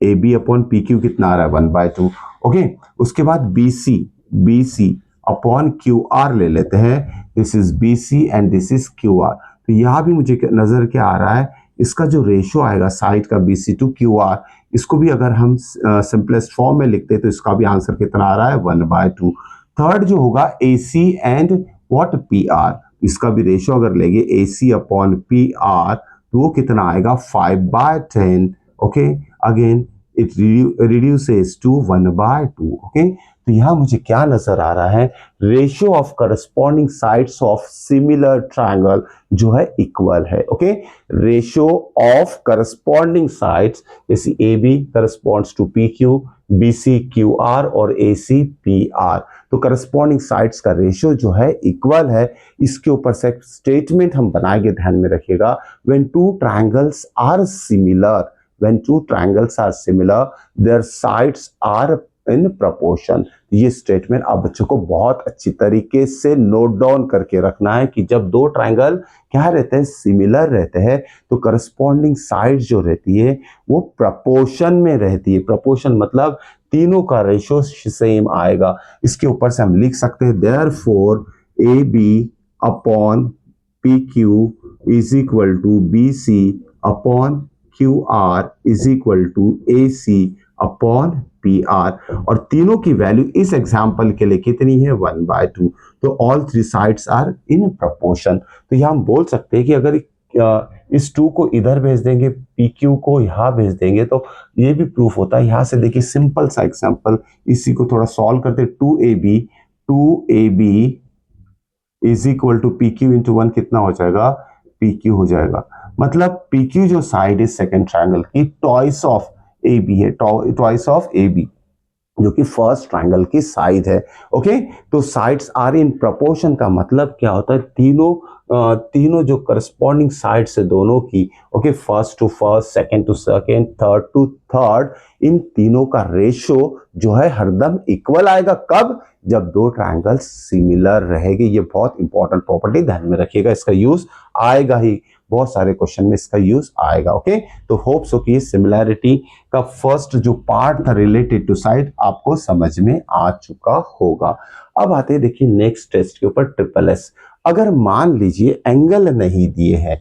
A B upon P Q कितना आ रहा है 1/2। ओके, उसके बाद B C upon Q R ले लेते हैं, this is B C and this is Q R. तो यहाँ भी मुझे नजर क्या आ रहा है, इसका जो रेशो आएगा साइड का B C to Q R, इसको भी अगर हम सिंपलेस्ट फॉर्म में लिखते हैं तो इसका भी आंसर कितना आ रहा है 1/2। थर्ड जो होगा A C and what P R, इसका भी रेशो अगर लेंगे A C upon P R तो वो कितना आएगा 5/10। Okay, again it reduces to 1/2। Okay, तो यहाँ मुझे क्या नजर आ रहा है, ratio of corresponding sides of similar triangle जो है इक्वल है। Okay, ratio of corresponding sides, जैसे A B corresponds to P Q, B C Q R और ए सी पी आर, तो करस्पॉन्डिंग साइड्स का रेशियो जो है इक्वल है। इसके ऊपर से स्टेटमेंट हम बनाएंगे, ध्यान में रखिएगा, when two triangles are similar, when two triangles are similar their sides are in proportion। ये स्टेटमेंट आप बच्चों को बहुत अच्छी तरीके से नोट डाउन करके रखना है कि जब दो ट्रायंगल क्या रहते हैं, सिमिलर रहते हैं, तो करस्पॉन्डिंग साइड जो रहती है वो प्रपोर्शन में रहती है। प्रपोर्शन मतलब तीनों का रेशियो सेम आएगा। इसके ऊपर से हम लिख सकते हैं therefore A B upon P Q is equal to B C upon QR is equal to AC upon PR, और तीनों की वैल्यू इस एग्जाम्पल के लिए कितनी है 1/2। तो all three sides are in proportion. तो यहाँ हम बोल सकते हैं कि अगर इस 2 को इधर भेज देंगे, PQ को यहाँ भेज देंगे, तो ये भी प्रूफ होता है। यहाँ से देखिए सिंपल सा एग्जाम्पल, इसी को थोड़ा सॉल्व करते, 2AB is equal to PQ into 1 कितना हो जाएगा, PQ हो जाएगा। मतलब PQ जो साइड है सेकंड ट्रायंगल की ट्वाइस ऑफ AB है, ट्वाइस ऑफ AB जो कि फर्स्ट ट्रायंगल की साइड है। ओके, तो साइड्स आर इन प्रपोर्शन का मतलब क्या होता है, तीनों जो करस्पॉन्डिंग साइड्स है दोनों की, okay, first to first, second to second, third to third, इन तीनों का रेशियो जो है हरदम इक्वल आएगा। कब, जब दो ट्रायंगल्स सिमिलर रहेंगे। ये बहुत इंपॉर्टेंट प्रॉपर्टी ध्यान में रखिएगा, इसका यूज आएगा ही, बहुत सारे क्वेश्चन में इसका यूज आएगा। ओके, तो होप सो कि सिमिलैरिटी का फर्स्ट जो पार्ट था रिलेटेड टू साइड आपको समझ में आ चुका होगा। अब आते हैं देखिए नेक्स्ट टेस्ट के ऊपर, ट्रिपल एस। अगर मान लीजिए एंगल नहीं दिए हैं,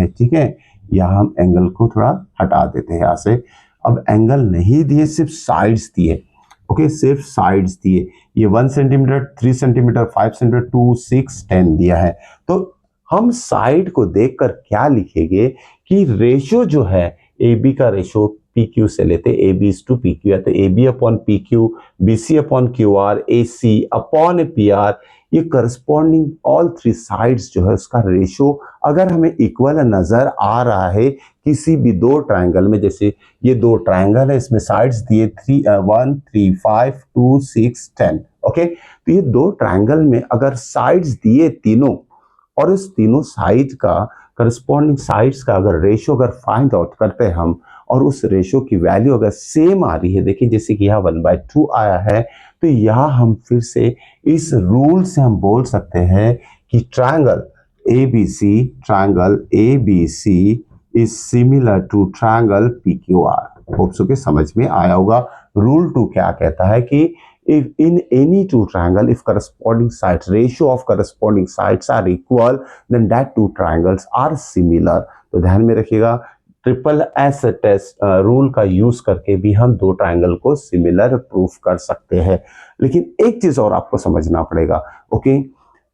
ठीक है, यहाँ हम एंगल को थोड़ा हटा देते हैं यहाँ से। अब एंगल नहीं दिए, सिर्फ साइड्स दिए। ओके, सिर्फ साइड्स दिए, ये 1 सेंटीमीटर, 3 सेंटीमीटर, 5 सेंटीमीटर, 2, 6, 10 दिया है। तो हम साइड को देखकर क्या लिखेंगे कि रेशियो जो है ए बी का रेशियो पी क्यू से लेते, A B is to P Q, या तो A B upon P Q, B C upon Q R, A C upon P R, ये करस्पॉन्डिंग ऑल थ्री साइड्स जो है उसका रेशियो अगर हमें इक्वल नजर आ रहा है किसी भी दो ट्रायंगल में, जैसे ये दो ट्रायंगल है, इसमें साइड्स दिए 1, 3, 5, 2, 6, 10। ओके, तो ये दो ट्रायंगल में अगर साइड्स दिए तीनों, और इस तीनों साइड का करस्पॉन्डिंग साइड्स का अगर रेशियो अगर फाइंड आउट करते हैं हम, और उस रेशो की वैल्यू अगर सेम आ रही है, देखिए जैसे कि यहाँ 1/2 आया है, तो यहाँ हम फिर से इस रूल से हम बोल सकते हैं कि triangle ABC is similar to triangle PQR। Hope so के समझ में आया होगा। रूल 2 क्या कहता है कि if in any two triangle if corresponding sides ratio of corresponding sides are equal then that two triangles are similar। तो ध्यान में रखिएगा, ट्रिपल एस टेस्ट रूल का यूज करके भी हम दो ट्रायंगल को सिमिलर प्रूफ कर सकते हैं। लेकिन एक चीज और आपको समझना पड़ेगा, ओके,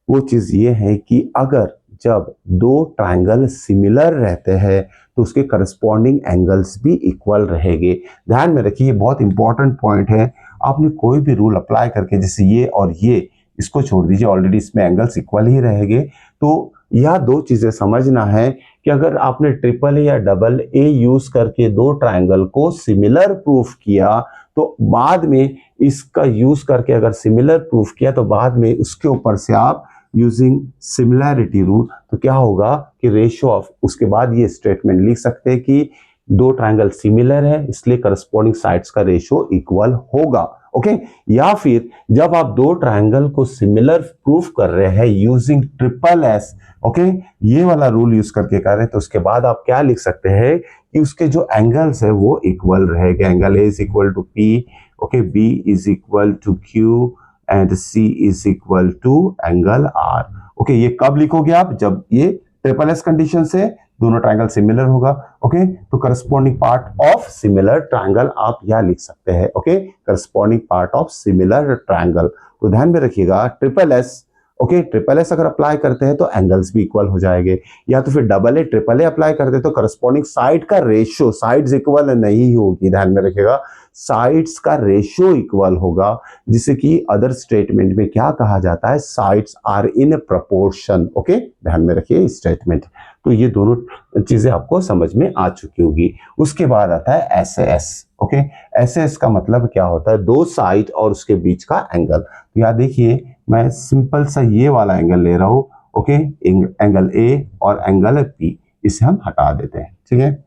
वो चीज ये है कि अगर जब दो ट्रायंगल सिमिलर रहते हैं तो उसके करस्पॉन्डिंग एंगल्स भी इक्वल रहेंगे। ध्यान में रखिए, ये बहुत इंपॉर्टेंट पॉइंट है। आपने कोई भी रूल अप्लाई करके, जैसे ये और ये, इसको छोड़ दीजिए, ऑलरेडी इसमें एंगल्स इक्वल ही रहेंगे। तो यह दो चीजें समझना है कि अगर आपने ट्रिपल ए या डबल ए यूज करके दो ट्रायंगल को सिमिलर प्रूफ किया तो बाद में इसका यूज करके अगर सिमिलर प्रूफ किया तो बाद में उसके ऊपर से आप यूजिंग सिमिलैरिटी रूल, तो क्या होगा कि रेशियो ऑफ, उसके बाद ये स्टेटमेंट लिख सकते हैं कि दो ट्रायंगल सिमिलर है इसलिए करस्पॉन्डिंग साइड्स का रेशियो इक्वल होगा। ओके, या फिर जब आप दो ट्रायंगल को सिमिलर प्रूफ कर रहे हैं यूजिंग ट्रिपल एस, ओके, ये वाला रूल यूज करके कर रहे हैं, तो उसके बाद आप क्या लिख सकते हैं कि उसके जो एंगल्स है वो इक्वल रहेगा। Angle A is equal to P, okay, B is equal to Q and C is equal to angle R. Okay, ये कब लिखोगे आप? जब ये ट्रिपल एस कंडीशन से दोनों ट्रायंगल सिमिलर होगा। ओके, तो corresponding part of similar triangle आप यह लिख सकते हैं। Okay, corresponding part of similar triangle. तो ध्यान में रखिएगा, triple S, okay, triple S अगर अप्लाई करते हैं तो एंगल्स भी इक्वल हो जाएंगे, या तो फिर double A triple A apply करते हैं तो करस्पॉन्डिंग साइड का रेशियो, साइड्स इक्वल नहीं होगी, ध्यान में रखिएगा, साइड्स का रेशियो इक्वल होगा, जिसे कि अदर स्टेटमेंट में क्या कहा जाता है, sides are in proportion. Okay, ध्यान में रखिए स्टेटमेंट। तो ये दोनों चीजें आपको समझ में आ चुकी होगी। उसके बाद आता है एसएएस। ओके, एसएएस का मतलब क्या होता है? दो साइड और उसके बीच का एंगल। तो यहाँ देखिए, मैं सिंपल सा ये वाला एंगल ले रहा हूं। ओके, एंगल ए और एंगल पी, इसे हम हटा देते हैं, ठीक है।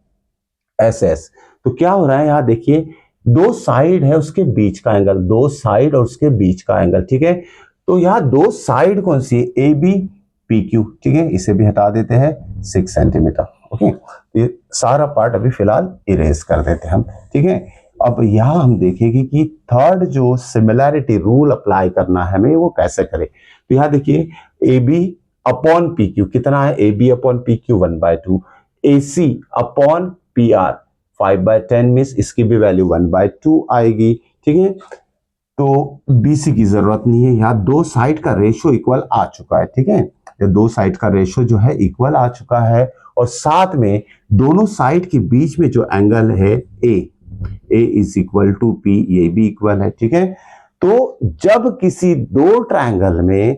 एसएस, तो क्या हो रहा है यहाँ देखिए, दो साइड है उसके बीच का एंगल, दो साइड और उसके बीच का एंगल, ठीक है। तो यहाँ दो साइड कौन सी है? ए बी पी क्यू, ठीक है, इसे भी हटा देते हैं 6 सेंटीमीटर। ओके, ये सारा पार्ट अभी फिलहाल इरेज कर देते हैं हम, ठीक है। अब यहाँ हम देखेंगे कि थर्ड जो सिमिलैरिटी रूल अप्लाई करना है हमें, वो कैसे करें। तो यहाँ देखिए, A B upon P Q कितना है? A B upon P Q 1/2, A C upon P R 5/10 में इसकी भी वैल्यू 1/2 आएगी, ठीक है। तो बीसी की जरूरत नहीं है, यहाँ दो साइड का रेशियो इक्वल आ चुका है, ठीक है। ये दो साइड का रेशियो जो है इक्वल आ चुका है, और साथ में दोनों साइड के बीच में जो एंगल है ए इज इक्वल टू पी, ये भी इक्वल है, ठीक है। तो जब किसी दो ट्रायंगल में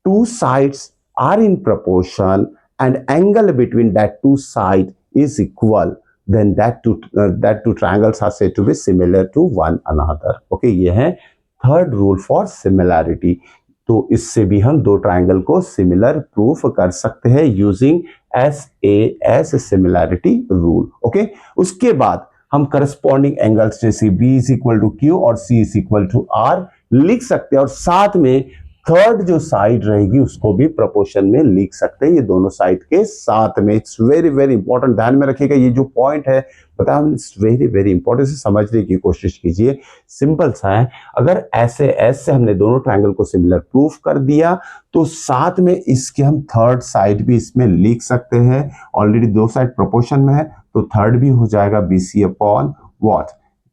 two sides are in proportion and angle between that two side is equal, then that two triangles are said to be similar to one another। okay, ये है थर्ड रूल फॉर सिमिलैरिटी। तो इससे भी हम दो triangle को similar proof कर सकते हैं using SAS similarity rule. Okay, उसके बाद हम करस्पॉन्डिंग एंगल्स जैसे B is equal to Q और C is equal to R लिख सकते हैं, और साथ में थर्ड जो साइड रहेगी उसको भी प्रोपोर्शन में लिख सकते हैं, ये दोनों साइड के साथ में। इट्स वेरी वेरी इंपॉर्टेंट, ध्यान में रखिएगा, ये जो पॉइंट है पता है, इट्स वेरी वेरी इंपॉर्टेंट, इसे समझने की कोशिश कीजिए। सिंपल सा है, अगर ऐसे ऐसे हमने दोनों ट्रायंगल को सिमिलर प्रूफ कर दिया तो साथ में इसके हम थर्ड साइड भी इसमें लिख सकते हैं। ऑलरेडी दो साइड प्रोपोर्शन में है तो थर्ड भी हो जाएगा BC अपॉन व्हाट,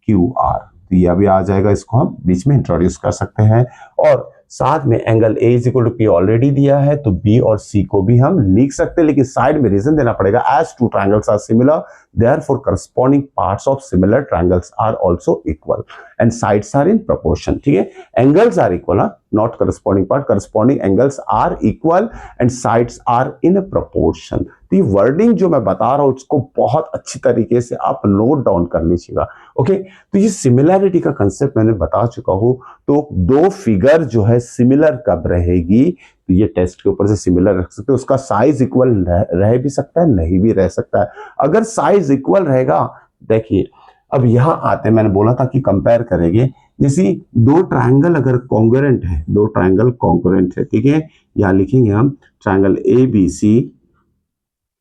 QR। तो ये अभी आ जाएगा, इसको हम बीच में इंट्रोड्यूस कर सकते हैं। और साथ में angle A is equal to P already दिया है तो B और C को भी हम लिख सकते हैं, लेकिन साइड में रीजन देना पड़ेगा, as two triangles are similar therefore corresponding parts of similar triangles are also equal and sides are in proportion, ठीक है। Angles are equal, not corresponding part, corresponding angles are equal and sides are in proportion. तो ये wording जो मैं बता रहा हूं उसको बहुत अच्छी तरीके से आप नोट डाउन कर लीजिएगा। ओके, तो ये सिमिलैरिटी का कंसेप्ट मैंने बता चुका हूं। तो दो फिगर जो है सिमिलर कब रहेगी, तो ये टेस्ट के ऊपर से सिमिलर रख सकते हैं, उसका साइज इक्वल रह भी सकता है, नहीं भी रह सकता है। अगर साइज इक्वल रहेगा देखिए अब यहाँ आते हैं, मैंने बोला था कि कंपेयर करेंगे। जैसे दो ट्रायंगल अगर कॉन्ग्रुएंट है, दो ट्रायंगल कॉन्ग्रुएंट है, ठीक है, यहाँ लिखेंगे हम triangle A B C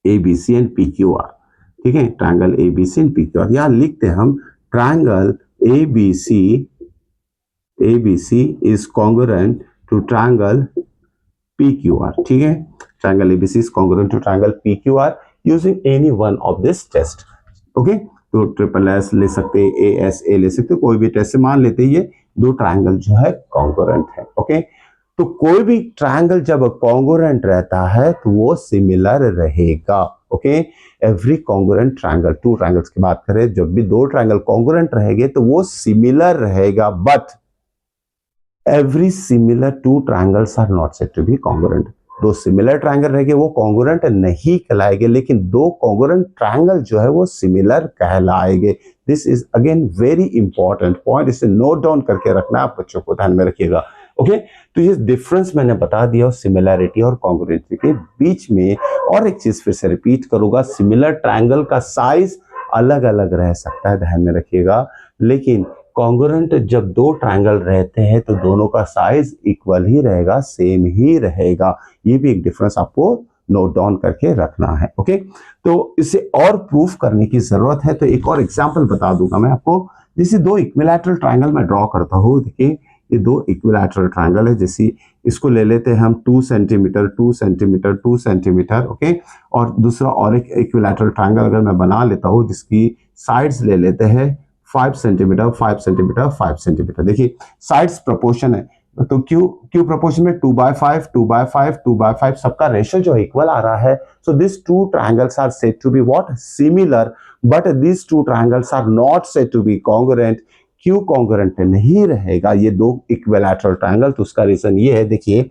and P Q R, ठीक है, triangle A B C and P Q R. यहाँ लिखते हैं हम triangle A B C is congruent to triangle P Q R, ठीक है, triangle A B C is congruent to triangle P Q R using any one of this test. Okay, तो triple S ले सकते, A S A ले सकते, कोई भी test से मान लेते ये दो ट्रायंगल जो है कॉन्ग्रुएंट है। ओके, तो कोई भी ट्रायंगल जब कॉन्ग्रुएंट रहता है तो वो सिमिलर रहेगा। Okay, every congruent triangle, two triangles की बात करें, जब भी दो ट्रायंगल कॉन्ग्रुएंट रहेंगे तो वो सिमिलर रहेगा, but every similar two triangles are not said to be congruent. दो सिमिलर ट्रायंगल रहेंगे वो कॉन्ग्रुएंट नहीं कहलाएंगे, लेकिन दो कॉन्ग्रुएंट ट्रायंगल जो है वो सिमिलर कहलाएंगे। This is again very important point, इसे नोट डाउन करके रखना, आप बच्चों को ध्यान में रखिएगा। ओके, तो ये डिफरेंस मैंने बता दिया सिमिलैरिटी और कॉन्ग्रुएंसी के बीच में। और एक चीज फिर से रिपीट करूंगा, सिमिलर ट्रायंगल का साइज अलग अलग रह सकता है, ध्यान में रखिएगा, लेकिन कॉन्ग्रुएंट जब दो ट्रायंगल रहते हैं तो दोनों का साइज इक्वल ही रहेगा, सेम ही रहेगा। ये भी एक डिफरेंस आपको नोट डाउन करके रखना है। ओके, तो इसे और प्रूफ करने की जरूरत है, तो एक और एग्जांपल बता दूंगा मैं आपको। जैसे दो इक्विलैटरल ट्रायंगल मैं ड्रॉ करता हूँ, देखिए ये दो इक्विलैटरल ट्रायंगल है, जैसे इसको ले लेते हैं हम 2 सेंटीमीटर 2 सेंटीमीटर 2 सेंटीमीटर। ओके, और दूसरा और एक इक्विलैटरल ट्रायंगल अगर मैं बना लेता हूँ जिसकी साइड्स ले लेते हैं 5 सेंटीमीटर 5 सेंटीमीटर 5 सेंटीमीटर। देखिए साइड्स प्रोपोर्शन है, तो क्यू प्रोपोर्शन में 2/5 2/5 2/5 सबका रेशियो जो इक्वल आ रहा है। So this two triangles are said to be what, similar, but this two triangles are not said to be congruent. क्यों कॉन्ग्रुएंट नहीं रहेगा ये दो इक्विलैटरल ट्रायंगल, तो उसका रीजन ये है, देखिए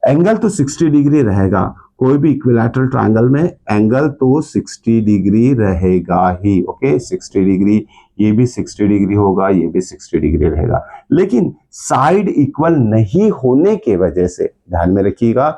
एंगल तो 60 डिग्री रहेगा, कोई भी इक्विलैटरल ट्रायंगल में एंगल तो 60 डिग्री रहेगा ही। ओके, 60 डिग्री, ये भी 60 डिग्री होगा, ये भी 60 डिग्री रहेगा, लेकिन साइड इक्वल नहीं होने के वजह से ध्यान में रखिएगा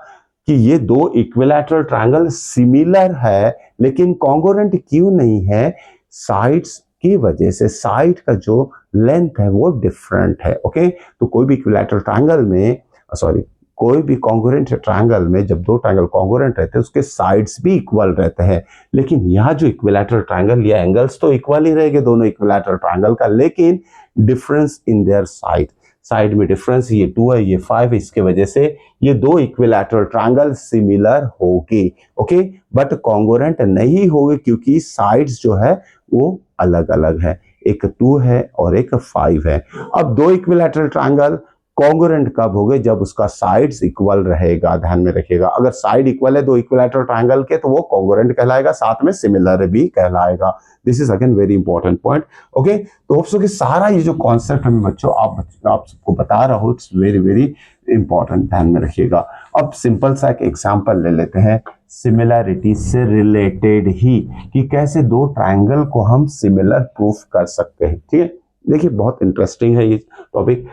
कि ये दो इक्विलैटरल ट्रायंगल सिमिलर है लेकिन कॉन्ग्रुएंट क्यों नहीं है, साइड्स की वजह से। साइड का जो लेंथ है वो डिफरेंट है। ओके, तो कोई भी इक्विलैटरल ट्रायंगल में, सॉरी, कोई भी कॉन्ग्रुएंट ट्रायंगल में जब दो ट्रायंगल कॉन्ग्रुएंट रहते हैं उसके साइड्स भी इक्वल रहते हैं, लेकिन यहाँ जो इक्विलैटरल ट्रायंगल लिया, एंगल्स तो इक्वल ही रहेंगे दोनों इक्विलैटरल ट्रायंगल का, लेकिन डिफरेंस इन देयर साइड में डिफरेंस, ये 2 है ये 5 है, इसके वजह से ये दो इक्विलैटरल ट्रायंगल सिमिलर होंगे। ओके, बट कॉन्ग्रुएंट नहीं होंगे क्योंकि साइड्स जो है वो अलग अलग है, एक 2 है और एक 5 है। अब दो इक्विलैटरल ट्रायंगल कॉन्ग्रुएंट कब होगे, जब उसका साइड्स इक्वल रहेगा, ध्यान में रखिएगा। अगर साइड इक्वल है दो इक्विलैटरल ट्रायंगल के तो वो कॉन्ग्रुएंट कहलाएगा, साथ में सिमिलर भी कहलाएगा। This is again very important point. Okay, तो होप सो कि सारा ये जो कॉन्सेप्ट है बच्चों आप सबको बता रहा हूँ, इट्स वेरी वेरी इंपॉर्टेंट, ध्यान में रखिएगा। अब सिंपल सा एक एग्जाम्पल ले लेते हैं सिमिलैरिटी से रिलेटेड ही, कि कैसे दो ट्रायंगल को हम सिमिलर प्रूफ कर सकते हैं। ठीक है, देखिए बहुत इंटरेस्टिंग है ये टॉपिक।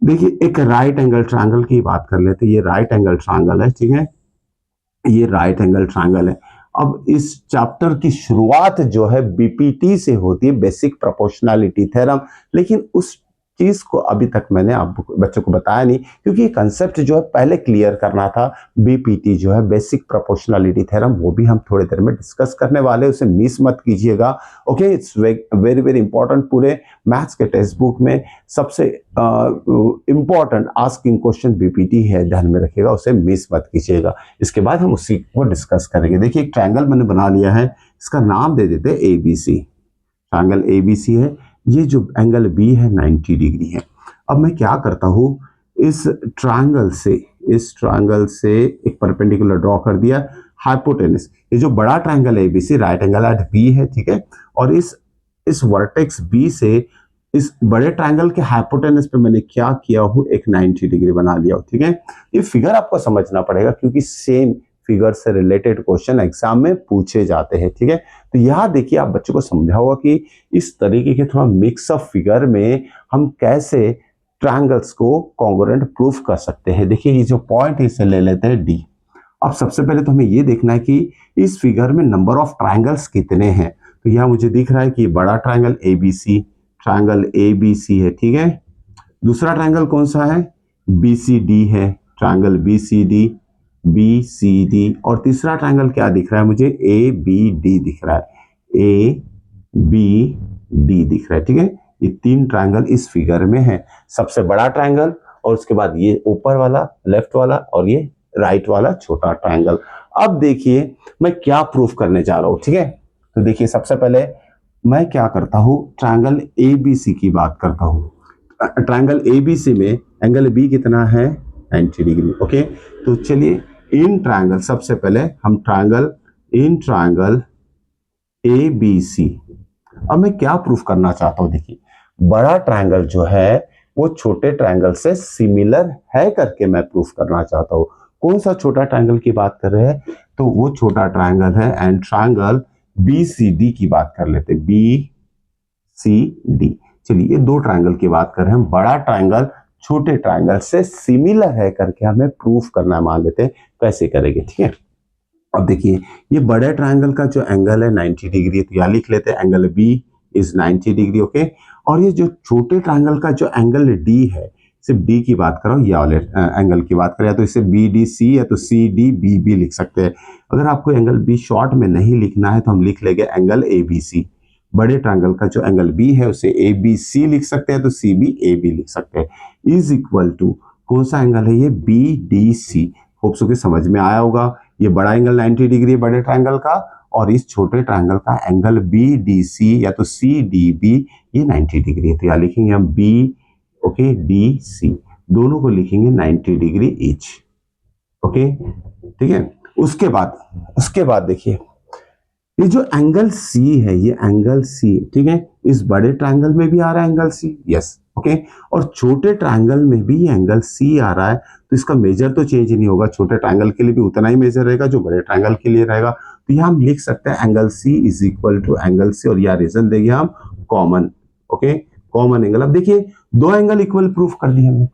देखिए एक राइट एंगल ट्रायंगल की बात कर लेते हैं, ये राइट एंगल ट्रायंगल है, ठीक है, ये राइट एंगल ट्रायंगल है। अब इस चैप्टर की शुरुआत जो है बीपीटी से होती है, बेसिक प्रोपोर्शनैलिटी थ्योरम, लेकिन उस चीज को अभी तक मैंने आप बच्चों को बताया नहीं, क्योंकि कंसेप्ट जो है पहले क्लियर करना था। बीपीटी जो है बेसिक प्रोपोर्शनैलिटी थ्योरम, वो भी हम थोड़ी देर में डिस्कस करने वाले, उसे मिस मत कीजिएगा। Okay, it's very very important, पूरे मैथ्स के टेक्स्ट बुक में सबसे इंपॉर्टेंट आस्किंग क्वेश्चन बीपीटी है, ध्यान में रखिएगा, उसे मिस मत कीजिएगा। इसके बाद हम उसी को डिस्कस करेंगे। देखिए एक ट्रायंगल मैंने बना लिया है, इसका नाम दे देते हैं एबीसी। ट्रायंगल एबीसी है, ये जो एंगल बी है 90 डिग्री है। अब मैं क्या करता हूं, इस ट्रायंगल से एक परपेंडिकुलर ड्रॉ कर दिया, हाइपोटेनस, ये जो बड़ा ट्रायंगल है ABC, right angle at B है, ठीक है, और इस वर्टेक्स बी से इस बड़े ट्रायंगल के हाइपोटेनस पे मैंने क्या किया हूं, एक 90 डिग्री बना लिया हूं। ठीक है, ये फिगर आपको समझना पड़ेगा क्योंकि सेम फिगर से रिलेटेड क्वेश्चन एग्जाम में पूछे जाते हैं। ठीक है, तो यहाँ देखिए आप बच्चों को समझा होगा कि इस तरीके के थोड़ा मिक्स ऑफ फिगर में हम कैसे ट्रायंगल्स को कॉन्ग्रुएंट प्रूफ कर सकते हैं। देखिए ये जो पॉइंट है इसे ले लेते हैं डी। अब सबसे पहले तो हमें ये देखना है कि इस फिगर में नंबर ऑफ ट्रायंगल्स कितने हैं। तो यहाँ मुझे दिख रहा है कि बड़ा ट्रायंगल ABC है, ठीक है। दूसरा ट्रायंगल कौन सा है? BCD है, ट्रायंगल BCD। और तीसरा ट्रायंगल क्या दिख रहा है मुझे? ABD दिख रहा है, ABD दिख रहा है, ठीक है। ये तीन ट्रायंगल इस फिगर में है, सबसे बड़ा ट्रायंगल और उसके बाद ये ऊपर वाला लेफ्ट वाला और ये राइट वाला छोटा ट्रायंगल। अब देखिए मैं क्या प्रूफ करने जा रहा हूं, ठीक है। तो देखिए सबसे पहले मैं क्या करता हूं, ट्रायंगल ABC की बात करता हूं। ट्रायंगल ABC में एंगल B कितना है? 90 डिग्री। ओके, तो चलिए इन ट्रायंगल, सबसे पहले हम ट्रायंगल ABC, अब मैं क्या प्रूफ करना चाहता हूं, देखिए बड़ा ट्रायंगल जो है वो छोटे ट्रायंगल से सिमिलर है करके मैं प्रूफ करना चाहता हूं। कौन सा छोटा ट्रायंगल की बात कर रहे हैं? तो वो छोटा ट्रायंगल है एंड ट्रायंगल BCD की बात कर लेते हैं, BCD। चलिए ये दो ट्रायंगल की बात कर रहे हैं हम, बड़ा ट्रायंगल छोटे ट्रायंगल से सिमिलर है करके हमें प्रूफ करना है, मान लेते हैं। कैसे करेंगे, ठीक है। अब देखिए ये बड़े ट्रायंगल का जो एंगल है 90 डिग्री, तो यहां लिख लेते हैं angle B is 90 degree, okay. और ये जो छोटे ट्रायंगल का जो एंगल D है, सिर्फ D की बात करो, ये वाले एंगल की बात करें, या तो इसे BDC या तो CDBB लिख सकते हैं। अगर आपको एंगल B शॉर्ट में नहीं लिखना है तो हम लिख लेंगे एंगल ABC। बड़े ट्रायंगल का जो एंगल B है उसे ABC लिख सकते हैं, तो CBAB लिख सकते हैं। इज इक्वल टू कौन सा एंगल है? ये BDC। होप सो कि समझ में आया होगा। ये बड़ा एंगल 90 डिग्री बड़े ट्रायंगल का, और इस छोटे ट्रायंगल का एंगल BDC या तो CDB ये 90 डिग्री है। तो यहाँ लिखेंगे हम B, ओके, DC, दोनों को लिखेंगे 90 डिग्री ईच, ओके, ठीक है। उसके बाद देखिए ये जो एंगल C है, ये एंगल C, ठीक है, इस बड़े ट्रायंगल में भी आ रहा है एंगल C, यस, ओके, और छोटे ट्रायंगल में भी एंगल C आ रहा है। तो इसका मेजर तो चेंज नहीं होगा, छोटे ट्रायंगल के लिए भी उतना ही मेजर रहेगा जो बड़े ट्रायंगल के लिए रहेगा। तो यहां हम लिख सकते हैं angle C is equal to angle C, और यह रीजन देंगे हम कॉमन, ओके, कॉमन एंगल। अब देखिए दो एंगल इक्वल प्रूफ कर दिए हमने,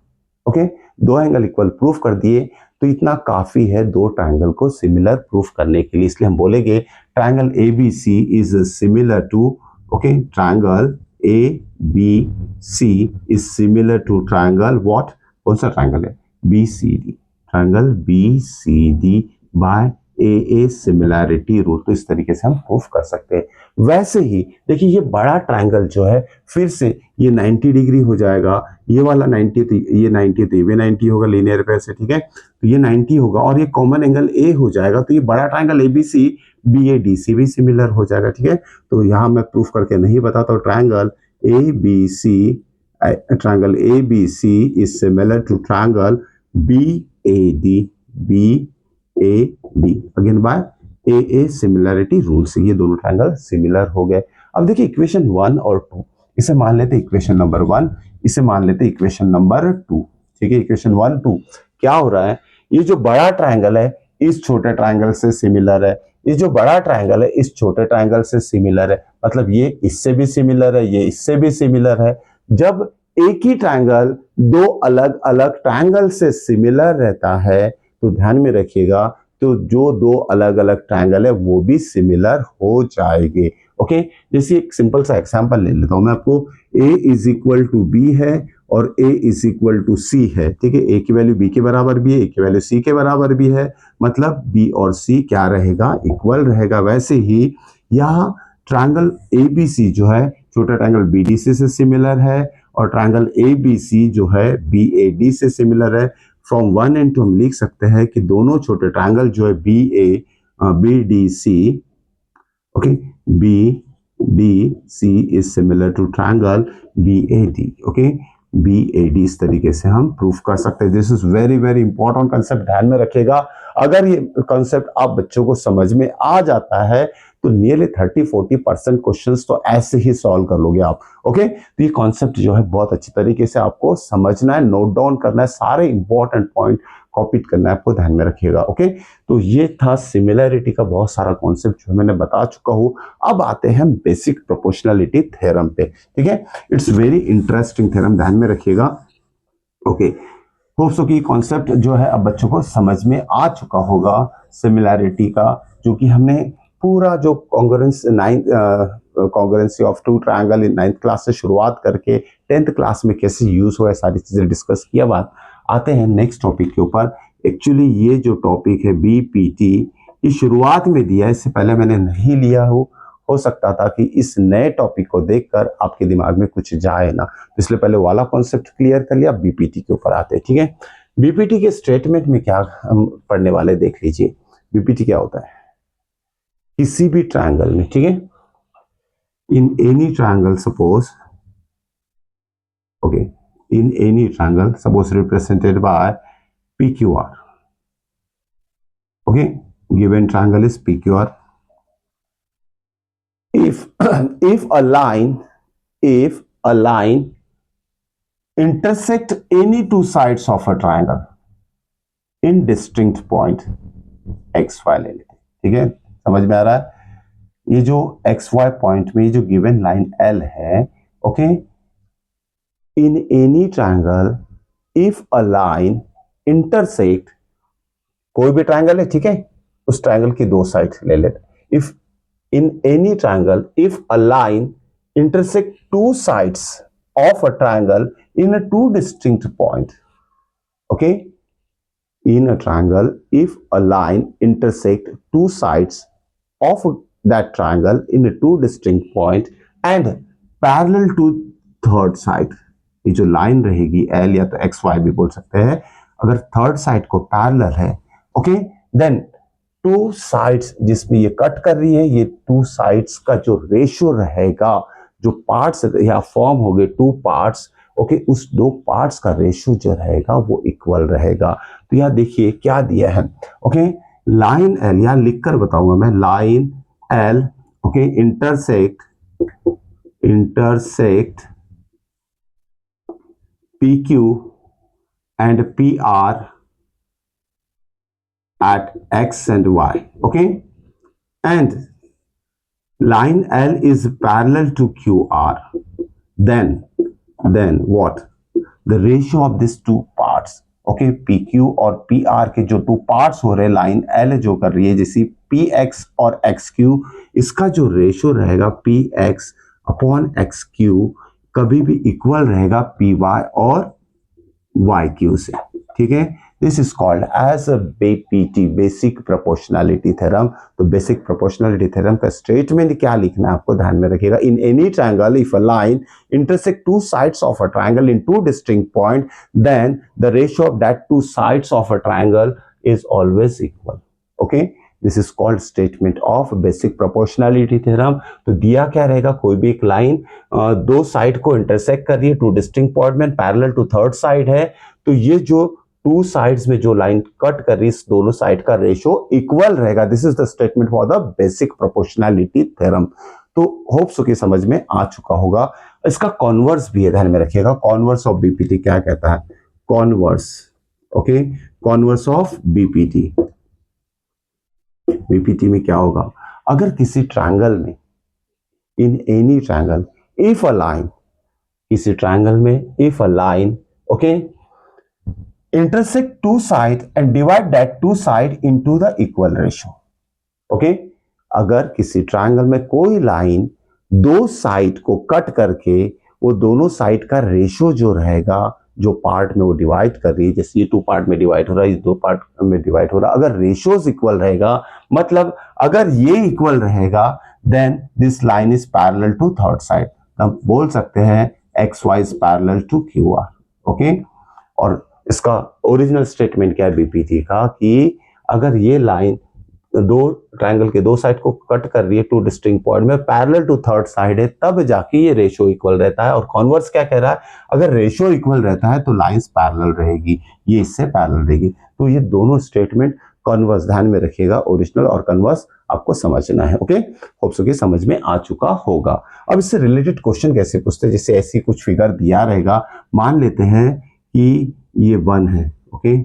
ओके, दो एंगल इक्वल प्रूफ कर दिए, तो इतना काफी है दो ट्रायंगल को सिमिलर प्रूफ करने के लिए। इसलिए हम बोलेंगे triangle ABC is similar to, okay, triangle ABC is similar to triangle what, कौन सा ट्रायंगल है? BCD, triangle BCD by AA similarity rule. तो इस तरीके से हम प्रूफ कर सकते हैं। वैसे ही देखिए ये बड़ा ट्रायंगल जो है फिर से ये 90 डिग्री हो जाएगा, ये वाला 90, तो ये 90, तो ये भी 90 होगा लीनियर पेयर से, ठीक है। तो ये 90 होगा और ये कॉमन एंगल A हो जाएगा, तो ये बड़ा ट्रायंगल ABC BADC भी सिमिलर हो जाएगा, ठीक है। तो यहां मैं प्रूफ करके नहीं बताता हूं, triangle ABC is similar to triangle BAD again by AA similarity rule से ये दोनों ट्रायंगल सिमिलर हो गए। अब देखिए इक्वेशन 1 और 2, इसे मान लेते इक्वेशन नंबर 1, इसे मान लेते इक्वेशन नंबर 2, ठीक है। इक्वेशन 1 2 क्या हो रहा है? ये जो बड़ा ट्रायंगल है इस छोटे ट्रायंगल से सिमिलर है, ये जो बड़ा ट्रायंगल है इस छोटे ट्रायंगल से सिमिलर है, मतलब ये इससे भी सिमिलर है, ये इससे भी सिमिलर है। जब एक ही ट्रायंगल दो अलग अलग ट्रायंगल से सिमिलर रहता है तो ध्यान में रखिएगा, तो जो दो अलग अलग ट्रायंगल है वो भी सिमिलर हो जाएंगे, ओके। जैसे एक सिंपल सा एग्जांपल ले लेता हूं मैं आपको। A is equal to B है और A is equal to C है, ठीक है। A की वैल्यू B के बराबर भी है, A की वैल्यू C के बराबर भी है, मतलब B और C क्या रहेगा? इक्वल रहेगा। वैसे ही यहाँ ट्रायंगल ABC जो है छोटा ट्रायंगल BDC से सिमिलर है और ट्रायंगल ABC जो है BAD से सिमिलर है। फ्रॉम 1 एंड 2 हम लिख सकते हैं कि दोनों छोटे ट्रायंगल जो है BDC, okay, BDC is similar to triangle BAD, okay, BAD। इस तरीके से हम प्रूफ कर सकते हैं। This is very very important concept, ध्यान में रखिएगा। अगर ये कंसेप्ट आप बच्चों को समझ में आ जाता है तो नियरली 30-40% क्वेश्चंस तो ऐसे ही सॉल्व कर लोगे आप, ओके। तो ये कॉन्सेप्ट जो है बहुत अच्छी तरीके से आपको समझना है, नोट डाउन करना है, सारे इंपॉर्टेंट पॉइंट कॉपी करना है, आपको ध्यान में रखिएगा, ओके। तो ये था सिमिलैरिटी का बहुत सारा कॉन्सेप्ट जो मैंने बता चुका हूं। अब आते हैं बेसिक प्रोपोर्शनलिटी थ्योरम पे, ठीक है। इट्स वेरी इंटरेस्टिंग थ्योरम, ध्यान में रखिएगा, ओके। होप सो कि कॉन्सेप्ट जो है अब बच्चों को समझ में आ चुका होगा सिमिलैरिटी का, जो कि हमने पूरा जो congruency of two triangle in 9th class से शुरुआत करके 10th क्लास में कैसे यूज हुआ है सारी चीजें डिस्कस किया। बात आते हैं नेक्स्ट टॉपिक के ऊपर। एक्चुअली ये जो टॉपिक है बीपीटी, ये शुरुआत में दिया है, इससे पहले मैंने नहीं लिया हो सकता था कि इस नए टॉपिक को देखकर आपके दिमाग में कुछ जाए ना, तो इसलिए पहले वाला कॉन्सेप्ट क्लियर कर लिया, बीपीटी के ऊपर आते हैं। ठीक है, बीपीटी के स्टेटमेंट में क्या हम पढ़ने वाले देख लीजिए। बीपीटी क्या होता है? किसी भी ट्रायंगल में, ठीक है, इन any triangle suppose, okay, in any triangle suppose represented by PQR, okay, given triangle is PQR. If a line intersect any two sides of a triangle in distinct point XY ले लेते, ठीक है, समझ में आ रहा है? ये जो XY पॉइंट में जो गिवन लाइन L है, okay, in any triangle if a line intersect, कोई भी ट्रायंगल है, ठीक है, उस ट्रायंगल की दो साइड ले लेते। If in any triangle if a line intersect two sides of a triangle in a two distinct point, okay, in a triangle if a line intersect two sides of that triangle in a two distinct point and parallel to third side, ये जो line रहेगी L या तो XY भी बोल सकते हैं, अगर थर्ड साइड को पैरेलल है, ओके, देन टू साइड्स जिसमें ये कट कर रही है, ये टू साइड्स का जो रेशियो रहेगा, जो पार्ट्स या फॉर्म हो गए टू पार्ट्स, ओके, उस दो पार्ट्स का रेशियो जो रहेगा वो इक्वल रहेगा। तो यहां देखिए क्या दिया है, ओके, लाइन L, यहां लिखकर बताऊंगा मैं, line L, okay, intersect PQ and PR at X and Y, okay, and line L is parallel to QR, then what? The ratio of these two parts, okay, PQ और PR के जो two parts हो रहे, line L जो कर रही है, जैसे PX और XQ, इसका जो रेशियो रहेगा PX अपॉन XQ कभी भी इक्वल रहेगा PY और YQ से, ठीक है। This is called as a BPT, basic proportionality theorem. तो बेसिक प्रोपोर्शनैलिटी थ्योरम का स्टेटमेंट क्या लिखना है आपको ध्यान में रखिएगा। In any triangle if a line intersect two sides of a triangle in two distinct points, then the ratio of that two sides of a triangle is always equal, okay, this is called statement of basic proportionality theorem। तो दिया क्या रहेगा, कोई भी एक line दो side को intersect कर रही है टू डिस्टिंक्ट पॉइंट में, पैरेलल टू थर्ड साइड है, तो ये जो टू साइड्स में जो लाइन कट कर रही है, इस दोनों साइड का रेशियो इक्वल रहेगा। This is the statement for the basic proportionality theorem. तो होप सो कि समझ में आ चुका होगा। इसका कॉन्वर्स भी है, ध्यान में रखिएगा। कॉन्वर्स ऑफ बीपीटी क्या कहता है? Converse, okay, converse of BPT. BPT में क्या होगा? अगर किसी ट्रायंगल में, इन any triangle, if a line, किसी ट्रायंगल में if a line, okay, intersect two side and divide that two side into the equal ratio, okay, अगर किसी ट्रायंगल में कोई लाइन दो साइड को कट करके वो दोनों साइड का रेशियो जो रहेगा, जो पार्ट में वो डिवाइड कर रही है, जैसे ये टू पार्ट में डिवाइड हो रहा है, इस दो पार्ट में डिवाइड हो रहा है, अगर रेशियोज इक्वल रहेगा, मतलब अगर ये इक्वल रहेगा, then this line is parallel to third side. हम बोल सकते हैं XY is parallel to QR, okay. और इसका ओरिजिनल स्टेटमेंट क्या है बीपीटी का, कि अगर ये लाइन दो ट्रायंगल के दो साइड को कट कर रही है टू डिस्टिंक्ट पॉइंट में, पैरेलल टू थर्ड साइड है, तब जाके ये रेशियो इक्वल रहता है। और कॉन्वर्स क्या कह रहा है, अगर रेशियो इक्वल रहता है तो लाइंस पैरेलल रहेगी, ये इससे पैरेलल रहेगी। तो ये दोनों स्टेटमेंट कॉन्वर्स, ध्यान में रखिएगा, ओरिजिनल और कन्वर्स आपको समझना है, ओके। होप सो कि समझ में आ चुका होगा। अब इससे रिलेटेड क्वेश्चन कैसे पूछते हैं, जैसे ऐसी कुछ फिगर दिया रहेगा, मान लेते हैं कि ये 1 है, ओके,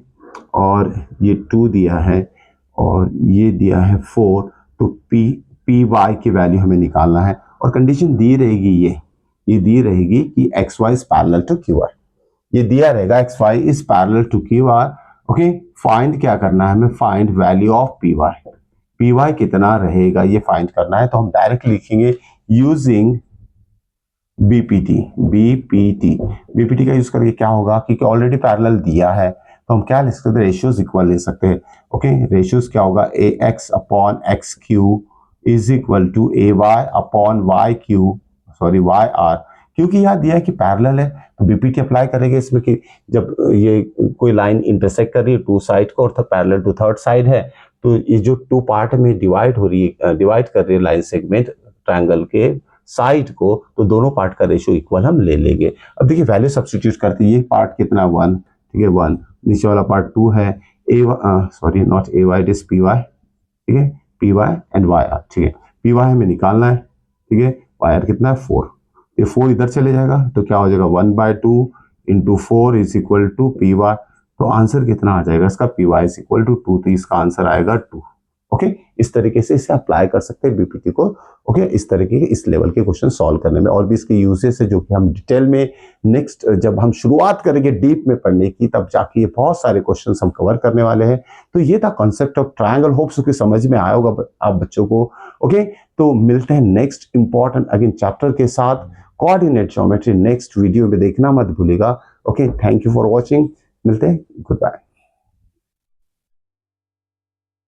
और ये 2 दिया है और ये दिया है 4, तो PY की वैल्यू हमें निकालना है, और कंडीशन दी रहेगी, ये दी रहेगी कि XY is parallel to QR, ये दिया रहेगा XY is parallel to QR, okay. Find क्या करना है हमें, find value of PY। P Y कितना रहेगा ये फाइंड करना है, तो हम डायरेक्ट लिखेंगे यूजिंग बीपीटी। बीपीटी का यूज करके क्या होगा, क्योंकि ऑलरेडी पैरेलल दिया है तो हम क्या लिख सकते हैं, रेशियोज इक्वल ले सकते हैं। ओके, रेशियोज क्या होगा, A X upon X Q is equal to A Y upon Y Q, sorry Y R. क्योंकि यहाँ दिया है कि पैरेलल है तो बीपीटी अप्लाई करेंगे इसमें कि जब ये कोई लाइन इंटरसेक्ट कर रही है टू साइड को और पैरेलल टू थर्ड साइड है, तो ये जो टू पार्ट में डिवाइड हो रही है, डिवाइड कर रही है लाइन सेगमेंट ट्रायंगल के साइड को, तो दोनों पार्ट का रेशियो इक्वल हम ले लेंगे। अब देखिए वैल्यू सब्स्टिट्यूट करते हैं, ये पार्ट कितना 1, ठीक है 1, नीचे वाला पार्ट 2 है, A sorry not A Y, it is P Y, ठीक है P Y and Y R, ठीक है पी वाई हमें निकालना है, ठीक है वाई आर कितना है 4, ये 4 इधर चले जाएगा तो क्या हो जाएगा 1/2 into 4 is equal to P Y. तो आंसर कितना आ जाएगा इसका, P Y is equal to 2, तो इसका आंसर आएगा 2। ओके, इस तरीके से इसे अप्लाई कर सकते हैं बीपीटी को। ओके, इस तरीके के इस लेवल के क्वेश्चन सॉल्व करने में, और भी इसके यूजेस है जो कि हम डिटेल में नेक्स्ट जब हम शुरुआत करेंगे डीप में पढ़ने की, तब जाके ये बहुत सारे क्वेश्चंस हम कवर करने वाले हैं। तो ये था कॉन्सेप्ट ऑफ ट्रायंगल, होप्स कि समझ में आया होगा आप बच्चों को। ओके, तो मिलते हैं नेक्स्ट इंपॉर्टेंट अगेन चैप्टर के साथ, कोऑर्डिनेट ज्योमेट्री, नेक्स्ट वीडियो में देखना मत भूलिएगा। Okay, thank you for watching, मिलते हैं, गुड बाय।